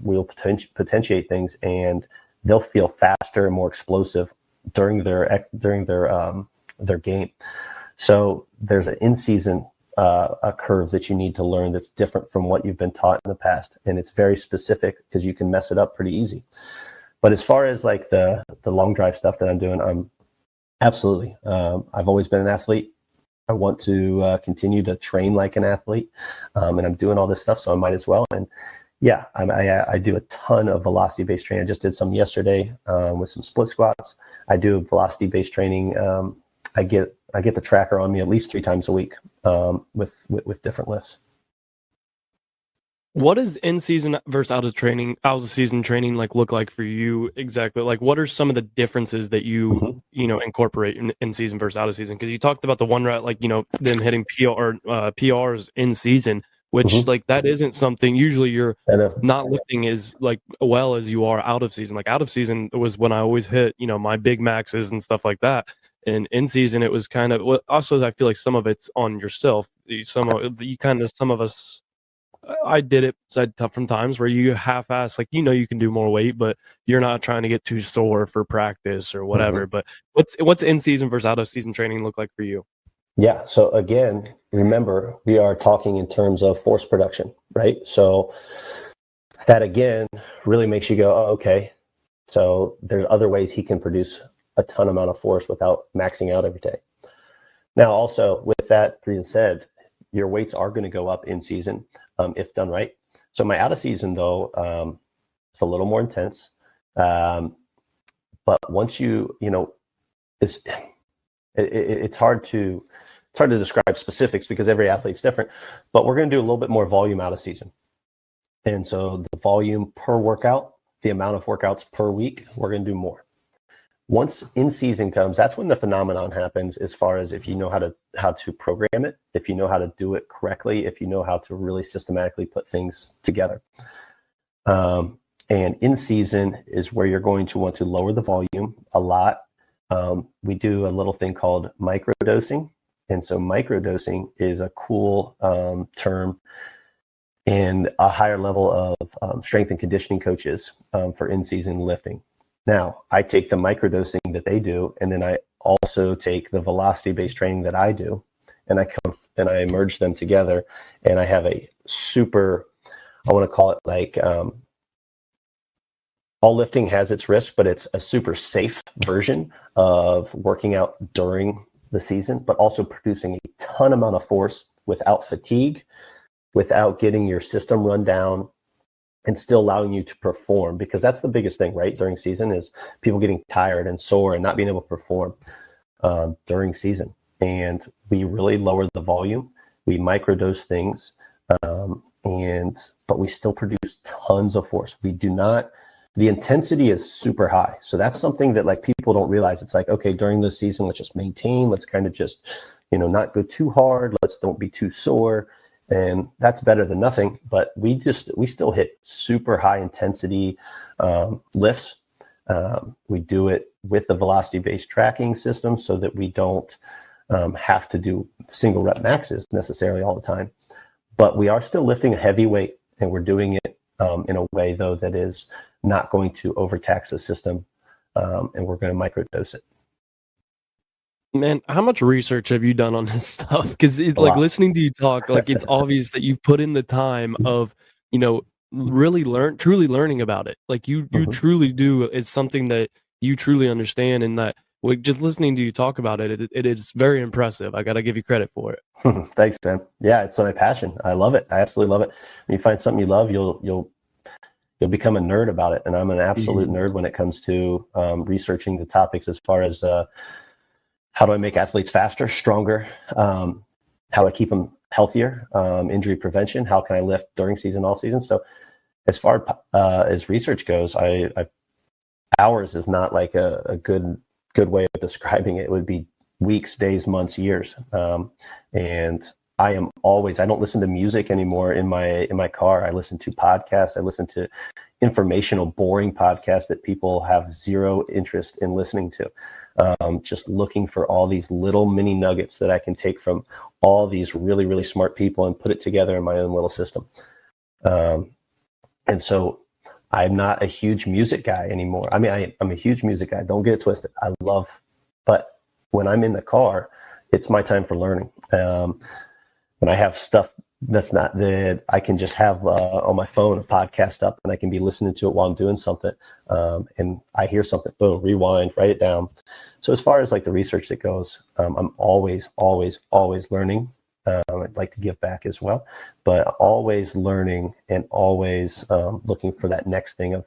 we'll potentiate things, and they'll feel faster and more explosive during their game. So there's an in-season a curve that you need to learn that's different from what you've been taught in the past, and it's very specific because you can mess it up pretty easy. But as far as like the long drive stuff that I'm doing, I'm absolutely. I've always been an athlete. I want to continue to train like an athlete, and I'm doing all this stuff, so I might as well. And yeah, I do a ton of velocity-based training. I just did some yesterday with some split squats. I do velocity-based training. I get the tracker on me at least 3 times a week with different lifts. What does in-season versus out-of-season training look like for you exactly? Like, what are some of the differences that you incorporate in season versus out-of-season? Because you talked about the 1 rep, them hitting PRs in season, which that isn't something usually you're not lifting as well as you are out of season. Like out of season was when I always hit my big maxes and stuff like that. And in season, it was kind of also I feel like some of it's on yourself. Some of us. I did it from times where you half-ass, you can do more weight, but you're not trying to get too sore for practice or whatever. But what's in season versus out of season training look like for you? Yeah. So again, remember, we are talking in terms of force production, right? So that again really makes you go, oh, okay. So there's other ways he can produce a ton amount of force without maxing out every day. Now, also with that being said, your weights are going to go up in season if done right. So my out of season though, it's a little more intense. But once it's hard to describe specifics because every athlete's different, but we're going to do a little bit more volume out of season. And so the volume per workout, the amount of workouts per week, we're going to do more. Once in season comes, that's when the phenomenon happens, as far as if you know how to program it, if you know how to do it correctly, if you know how to really systematically put things together. And in season is where you're going to want to lower the volume a lot. We do a little thing called microdosing. And so microdosing is a cool term and a higher level of strength and conditioning coaches for in-season lifting. Now, I take the microdosing that they do, and then I also take the velocity-based training that I do, and I merge them together, and I have a super, I want to call it like, all lifting has its risk, but it's a super safe version of working out during the season, but also producing a ton amount of force without fatigue, without getting your system run down, and still allowing you to perform, because that's the biggest thing, right? During season is people getting tired and sore and not being able to perform during season. And we really lower the volume. We microdose things, but we still produce tons of force. We do not, the intensity is super high. So that's something that like people don't realize. It's like, okay, during the season, let's just maintain, let's kind of just, not go too hard. Don't be too sore. And that's better than nothing, but we still hit super high intensity lifts. We do it with the velocity-based tracking system so that we don't have to do single rep maxes necessarily all the time. But we are still lifting a heavy weight, and we're doing it in a way though that is not going to overtax the system, and we're going to microdose it. Man, how much research have you done on this stuff? Because like listening to you talk, like it's obvious that you put in the time of, truly learning about it. Like you truly do. It's something that you truly understand, and that just listening to you talk about it, it is very impressive. I got to give you credit for it. Thanks, man. Yeah, it's my passion. I love it. I absolutely love it. When you find something you love, you'll become a nerd about it. And I'm an absolute nerd when it comes to researching the topics as far as how do I make athletes faster, stronger? How do I keep them healthier? Injury prevention. How can I lift during season, all season? So as far as research goes, hours is not like a good way of describing it. It would be weeks, days, months, years. And I don't listen to music anymore in my car. I listen to podcasts. I listen to informational, boring podcasts that people have zero interest in listening to. Just looking for all these little mini nuggets that I can take from all these really, really smart people and put it together in my own little system. And so I'm not a huge music guy anymore. I mean, I'm a huge music guy. Don't get it twisted. But when I'm in the car, it's my time for learning. When I have stuff that I can just have on my phone, a podcast up, and I can be listening to it while I'm doing something. And I hear something, boom, rewind, write it down. So as far as like the research that goes, I'm always learning. I'd like to give back as well, but always learning and always looking for that next thing of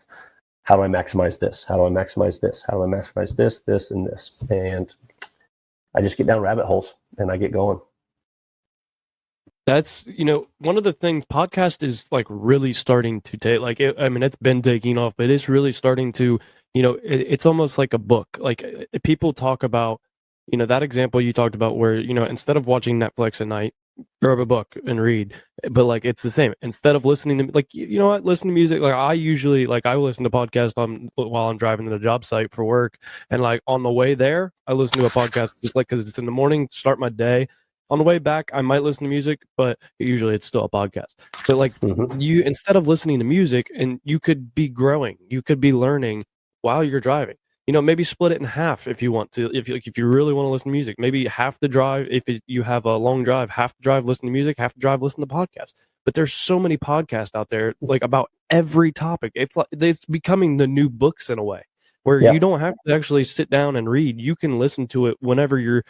how do I maximize this? How do I maximize this? How do I maximize this, this, and this? And I just get down rabbit holes and I get going. That's, one of the things podcast is like really starting to take, like, it's been taking off, but it's really starting to, it's almost like a book. Like people talk about, that example you talked about where, instead of watching Netflix at night, grab a book and read, but like, it's the same. Instead of listening to, like, listen to music. Like I usually, I listen to podcasts while I'm driving to the job site for work. And like on the way there, I listen to a podcast just like, cause it's in the morning, start my day. On the way back, I might listen to music, but usually it's still a podcast. But like you, instead of listening to music, and you could be growing, you could be learning while you're driving. Maybe split it in half if you want to. If you really want to listen to music, maybe half the drive. If you have a long drive, half the drive listen to music, half the drive listen to podcasts. But there's so many podcasts out there, like about every topic. It's becoming the new books in a way, where you don't have to actually sit down and read. You can listen to it whenever you're,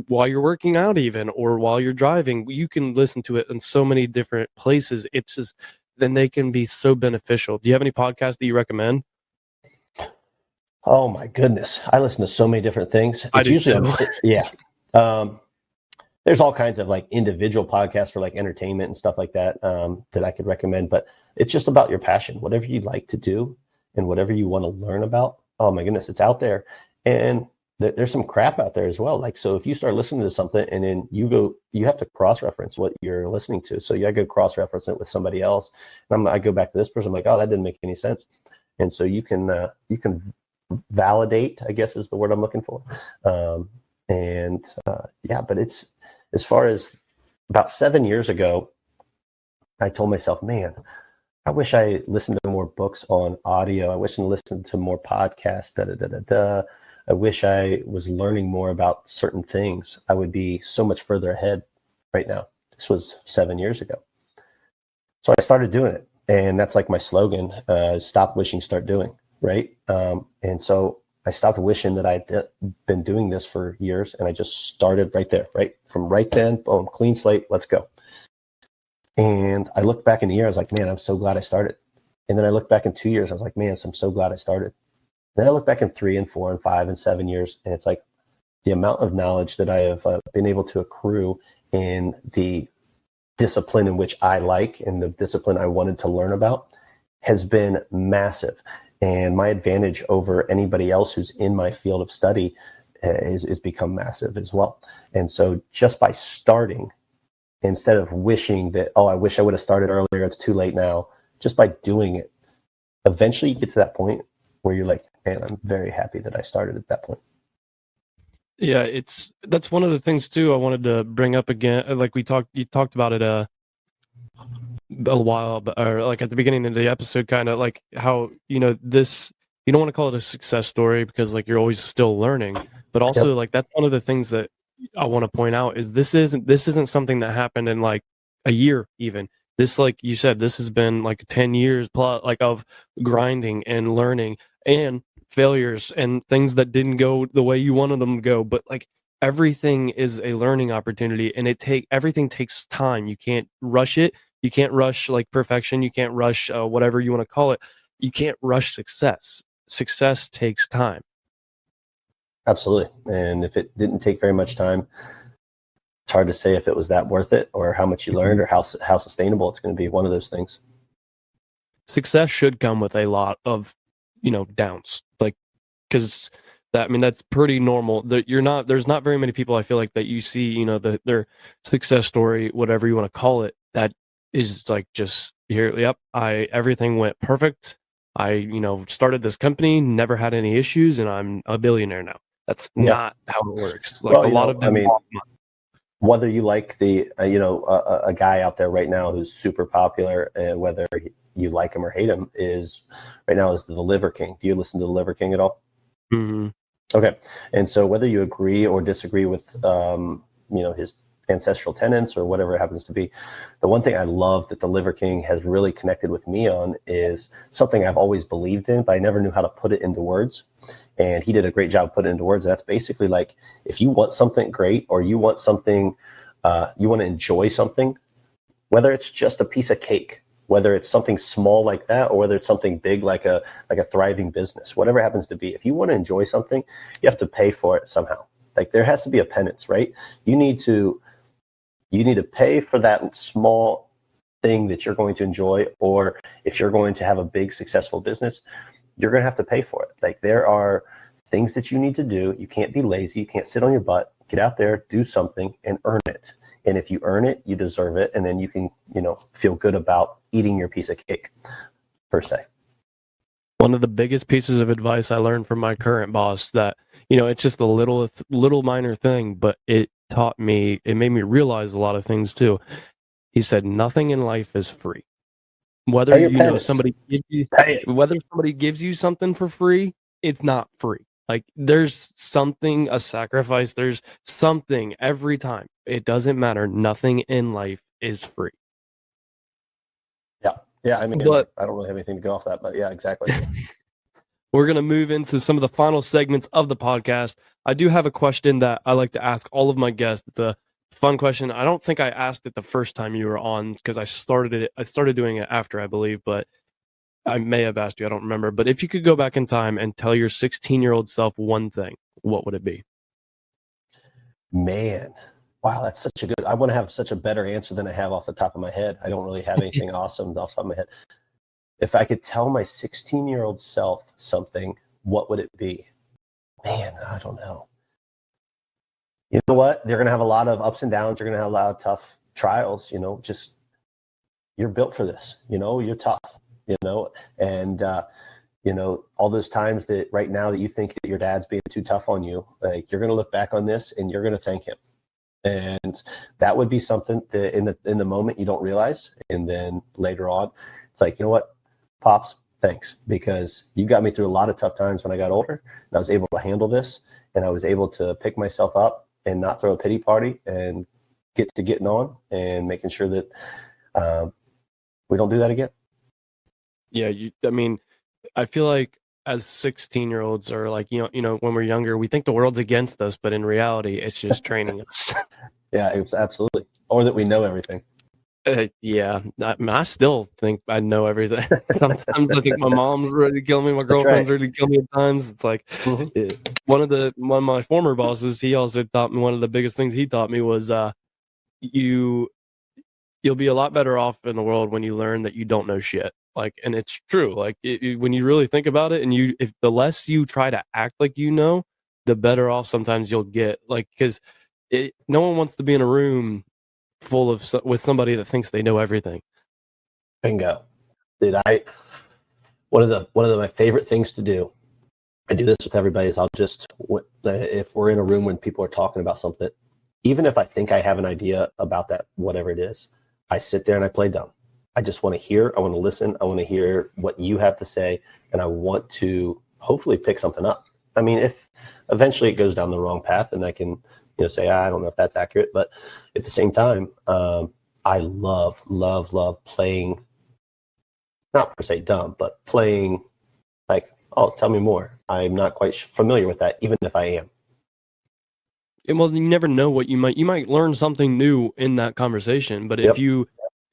while you're working out even, or while you're driving. You can listen to it in so many different places. It's just, then they can be so beneficial. Do you have any podcasts that you recommend? Oh my goodness. I listen to so many different things. I It's do usually, too. yeah. There's all kinds of like individual podcasts for like entertainment and stuff like that, that I could recommend, but it's just about your passion, whatever you like to do and whatever you want to learn about. Oh my goodness, it's out there. And there's some crap out there as well. Like, so if you start listening to something and then you have to cross-reference what you're listening to. So you got to go cross-reference it with somebody else. And I go back to this person, I'm like, oh, that didn't make any sense. And so you can validate, I guess is the word I'm looking for. Yeah, but it's, as far as about 7 years ago, I told myself, man, I wish I listened to more books on audio. I wish I listened to more podcasts. I wish I was learning more about certain things. I would be so much further ahead right now. This was 7 years ago. So I started doing it. And that's like my slogan, stop wishing, start doing, right? And so I stopped wishing that I'd been doing this for years, and I just started right there, right? From right then, boom, clean slate, let's go. And I looked back in a year, I was like, man, I'm so glad I started. And then I looked back in 2 years, I was like, man, I'm so glad I started. Then I look back in 3 and 4 and 5 and 7 years, and it's like the amount of knowledge that I have been able to accrue in the discipline in which I like and the discipline I wanted to learn about has been massive. And my advantage over anybody else who's in my field of study is become massive as well. And so just by starting, instead of wishing that, oh, I wish I would have started earlier, it's too late now, just by doing it, eventually you get to that point where you're like, man, I'm very happy that I started at that point. Yeah, that's one of the things too I wanted to bring up again. Like you talked about it a while, or like at the beginning of the episode, kind of like how, this, you don't want to call it a success story because like you're always still learning, but also Yep. like that's one of the things that I want to point out is this isn't something that happened in like a year even. This, like you said, this has been like 10 years plus like of grinding and learning and failures and things that didn't go the way you wanted them to go, but like everything is a learning opportunity, and everything takes time. You can't rush it. You can't rush like perfection. You can't rush whatever you want to call it. You can't rush success. Success takes time. Absolutely. And if it didn't take very much time, it's hard to say if it was that worth it or how much you learned or how sustainable it's going to be. One of those things. Success should come with a lot of, downs, like, because that's pretty normal. That there's not very many people I feel like that you see, their success story, whatever you want to call it, that is like just here. Yep, everything went perfect. I started this company, never had any issues, and I'm a billionaire now. That's not how it works. Like well, a lot of them. Whether you like the a guy out there right now who's super popular, whether you like him or hate him, is the Liver King. Do you listen to the Liver King at all? Mm-hmm. Okay. And so whether you agree or disagree with his ancestral tenets or whatever it happens to be, the one thing I love that the Liver King has really connected with me on is something I've always believed in, but I never knew how to put it into words. And he did a great job putting it into words. And that's basically like, if you want something great, or you want something, you want to enjoy something, whether it's just a piece of cake, whether it's something small like that, or whether it's something big like a thriving business, whatever it happens to be, if you want to enjoy something, you have to pay for it somehow. Like there has to be a penance, right? You need to pay for that small thing that you're going to enjoy, or if you're going to have a big successful business, you're going to have to pay for it. Like there are things that you need to do. You can't be lazy. You can't sit on your butt. Get out there, do something, and earn it. And if you earn it, you deserve it. And then you can, feel good about eating your piece of cake, per se. One of the biggest pieces of advice I learned from my current boss that, it's just a little minor thing, but it made me realize a lot of things too. He said, nothing in life is free. Whether somebody gives you something for free, it's not free. Like there's something, a sacrifice, there's something every time. It doesn't matter. Nothing in life is free. Yeah. I mean, but I don't really have anything to go off that, but yeah, exactly. We're going to move into some of the final segments of the podcast. I do have a question that I like to ask all of my guests. It's a fun question. I don't think I asked it the first time you were on because I started doing it after, I believe, but I may have asked you. I don't remember. But if you could go back in time and tell your 16-year-old self one thing, what would it be? Man, wow, that's such a good. I want to have such a better answer than I have off the top of my head. I don't really have anything awesome off the top of my head. If I could tell my 16-year-old self something, what would it be? Man, I don't know. You know what? They're going to have a lot of ups and downs. You're going to have a lot of tough trials. Just you're built for this. You're tough. And all those times that right now that you think that your dad's being too tough on you, like you're going to look back on this and you're going to thank him. And that would be something that in the moment you don't realize. And then later on, it's like, you know what, Pops, thanks, because you got me through a lot of tough times when I got older, and I was able to handle this, and I was able to pick myself up and not throw a pity party and get to getting on and making sure that we don't do that again. Yeah, I feel like as 16-year-olds or like, when we're younger, we think the world's against us, but in reality, it's just training us. Yeah, it's absolutely. Or that we know everything. Yeah, I still think I know everything. Sometimes I think my mom's ready to kill me, my girlfriend's ready to kill me at times. It's like one of my former bosses, he also taught me, one of the biggest things he taught me was you'll be a lot better off in the world when you learn that you don't know shit. Like, and it's true. Like when you really think about it, and if the less you try to act like the better off sometimes you'll get. Like, because no one wants to be in a room with somebody that thinks they know everything. Bingo. Dude, one of my favorite things to do, I do this with everybody, is if we're in a room when people are talking about something, even if I think I have an idea about that, whatever it is, I sit there and I play dumb. I just want to hear, I want to listen, I want to hear what you have to say, and I want to hopefully pick something up. I mean, if eventually it goes down the wrong path, and I can say, I don't know if that's accurate, but at the same time, I love playing, not per se dumb, but playing like, oh, tell me more. I'm not quite familiar with that, even if I am. And well, you never know what you might learn something new in that conversation, but if you,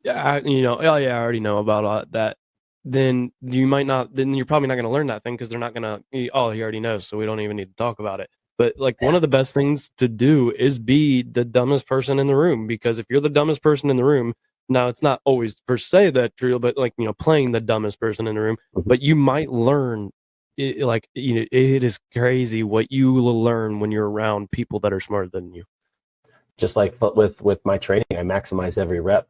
oh yeah, I already know about that, then you might not, then you're probably not going to learn that thing because they're not going to, oh, he already knows, so we don't even need to talk about it. But like one of the best things to do is be the dumbest person in the room, because if you're the dumbest person in the room, now it's not always per se that true, but like, playing the dumbest person in the room, but you might learn it is crazy what you will learn when you're around people that are smarter than you. Just like with my training, I maximize every rep,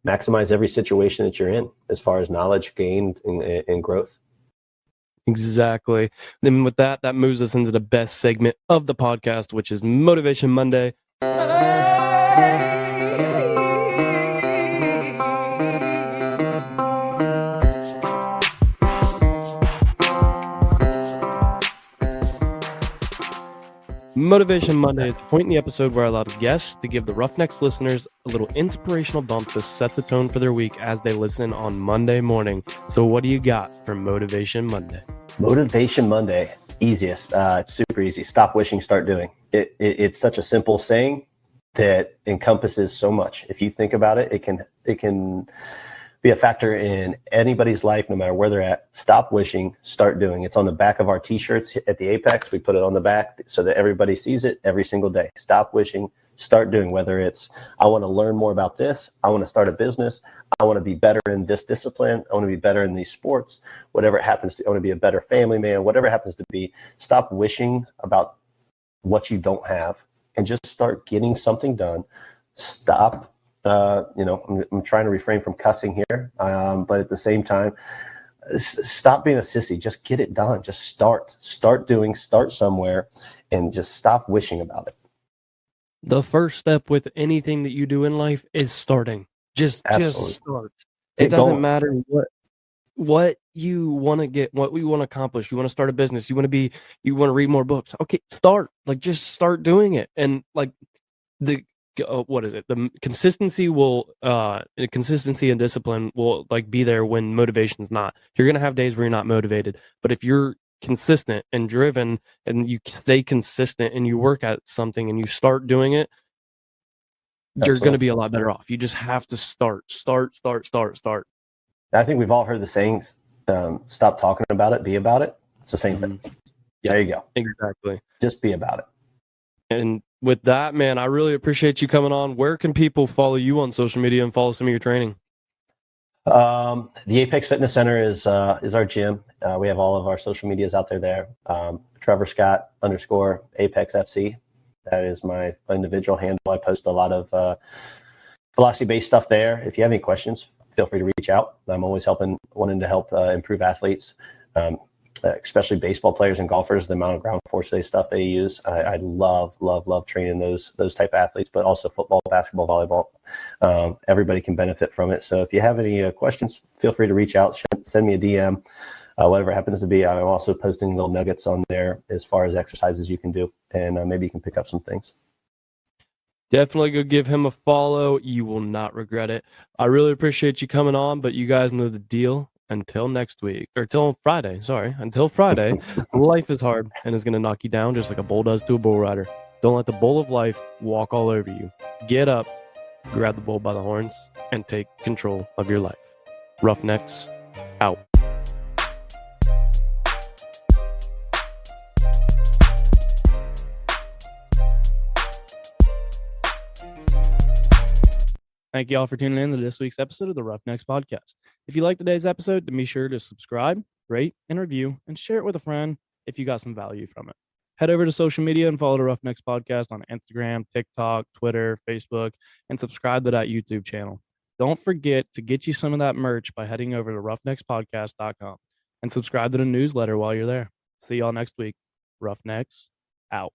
maximize every situation that you're in as far as knowledge gained and growth. Exactly. Then with that moves us into the best segment of the podcast, which is Motivation Monday. Motivation Monday is the point in the episode where I allow guests to give the Roughnecks listeners a little inspirational bump to set the tone for their week as they listen on Monday morning. So what do you got for Motivation Monday? Motivation Monday, easiest. It's super easy. Stop wishing, start doing. It's such a simple saying that encompasses so much. If you think about it, it can be a factor in anybody's life, no matter where they're at. Stop wishing, start doing. It's on the back of our t-shirts at the Apex. We put it on the back so that everybody sees it every single day. Stop wishing, start doing. Whether it's, I want to learn more about this, I want to start a business, I want to be better in this discipline, I want to be better in these sports, whatever it happens to, I want to be a better family man, whatever it happens to be. Stop wishing about what you don't have and just start getting something done. Stop. I'm trying to refrain from cussing here, but at the same time, stop being a sissy. Just get it done. Just start doing, start somewhere, and just stop wishing about it. The first step with anything that you do in life is starting. Just start. It doesn't matter what you want to get, what we want to accomplish. You want to start a business. You want to read more books. Okay, start. Like, just start doing it. And like what is it? The consistency and discipline will like be there when motivation's not. You're going to have days where you're not motivated, but if you're consistent and driven and you stay consistent and you work at something and you start doing it, you're going to be a lot better off. You just have to start. I think we've all heard the sayings, stop talking about it, be about it. It's the same thing. Yeah, there you go. Exactly. Just be about it. And with that, man, I really appreciate you coming on. Where can people follow you on social media and follow some of your training? The Apex Fitness Center is our gym. We have all of our social medias out there. Trevor Scott _ Apex FC. That is my individual handle. I post a lot of philosophy-based stuff there. If you have any questions, feel free to reach out. I'm always wanting to help improve athletes, especially baseball players and golfers. The amount of ground force stuff they use, I love training those type of athletes. But also football, basketball, volleyball. Everybody can benefit from it. So if you have any questions, feel free to reach out. Send me a DM. Whatever happens to be. I'm also posting little nuggets on there as far as exercises you can do, and maybe you can pick up some things. Definitely go give him a follow. You will not regret it. I really appreciate you coming on, but you guys know the deal. Until next week, or till Friday, life is hard and is going to knock you down just like a bull does to a bull rider. Don't let the bull of life walk all over you. Get up, grab the bull by the horns, and take control of your life. Roughnecks, out. Thank you all for tuning in to this week's episode of the Roughnecks Podcast. If you liked today's episode, then be sure to subscribe, rate, and review, and share it with a friend if you got some value from it. Head over to social media and follow the Roughnecks Podcast on Instagram, TikTok, Twitter, Facebook, and subscribe to that YouTube channel. Don't forget to get you some of that merch by heading over to roughneckspodcast.com and subscribe to the newsletter while you're there. See y'all next week. Roughnecks, out.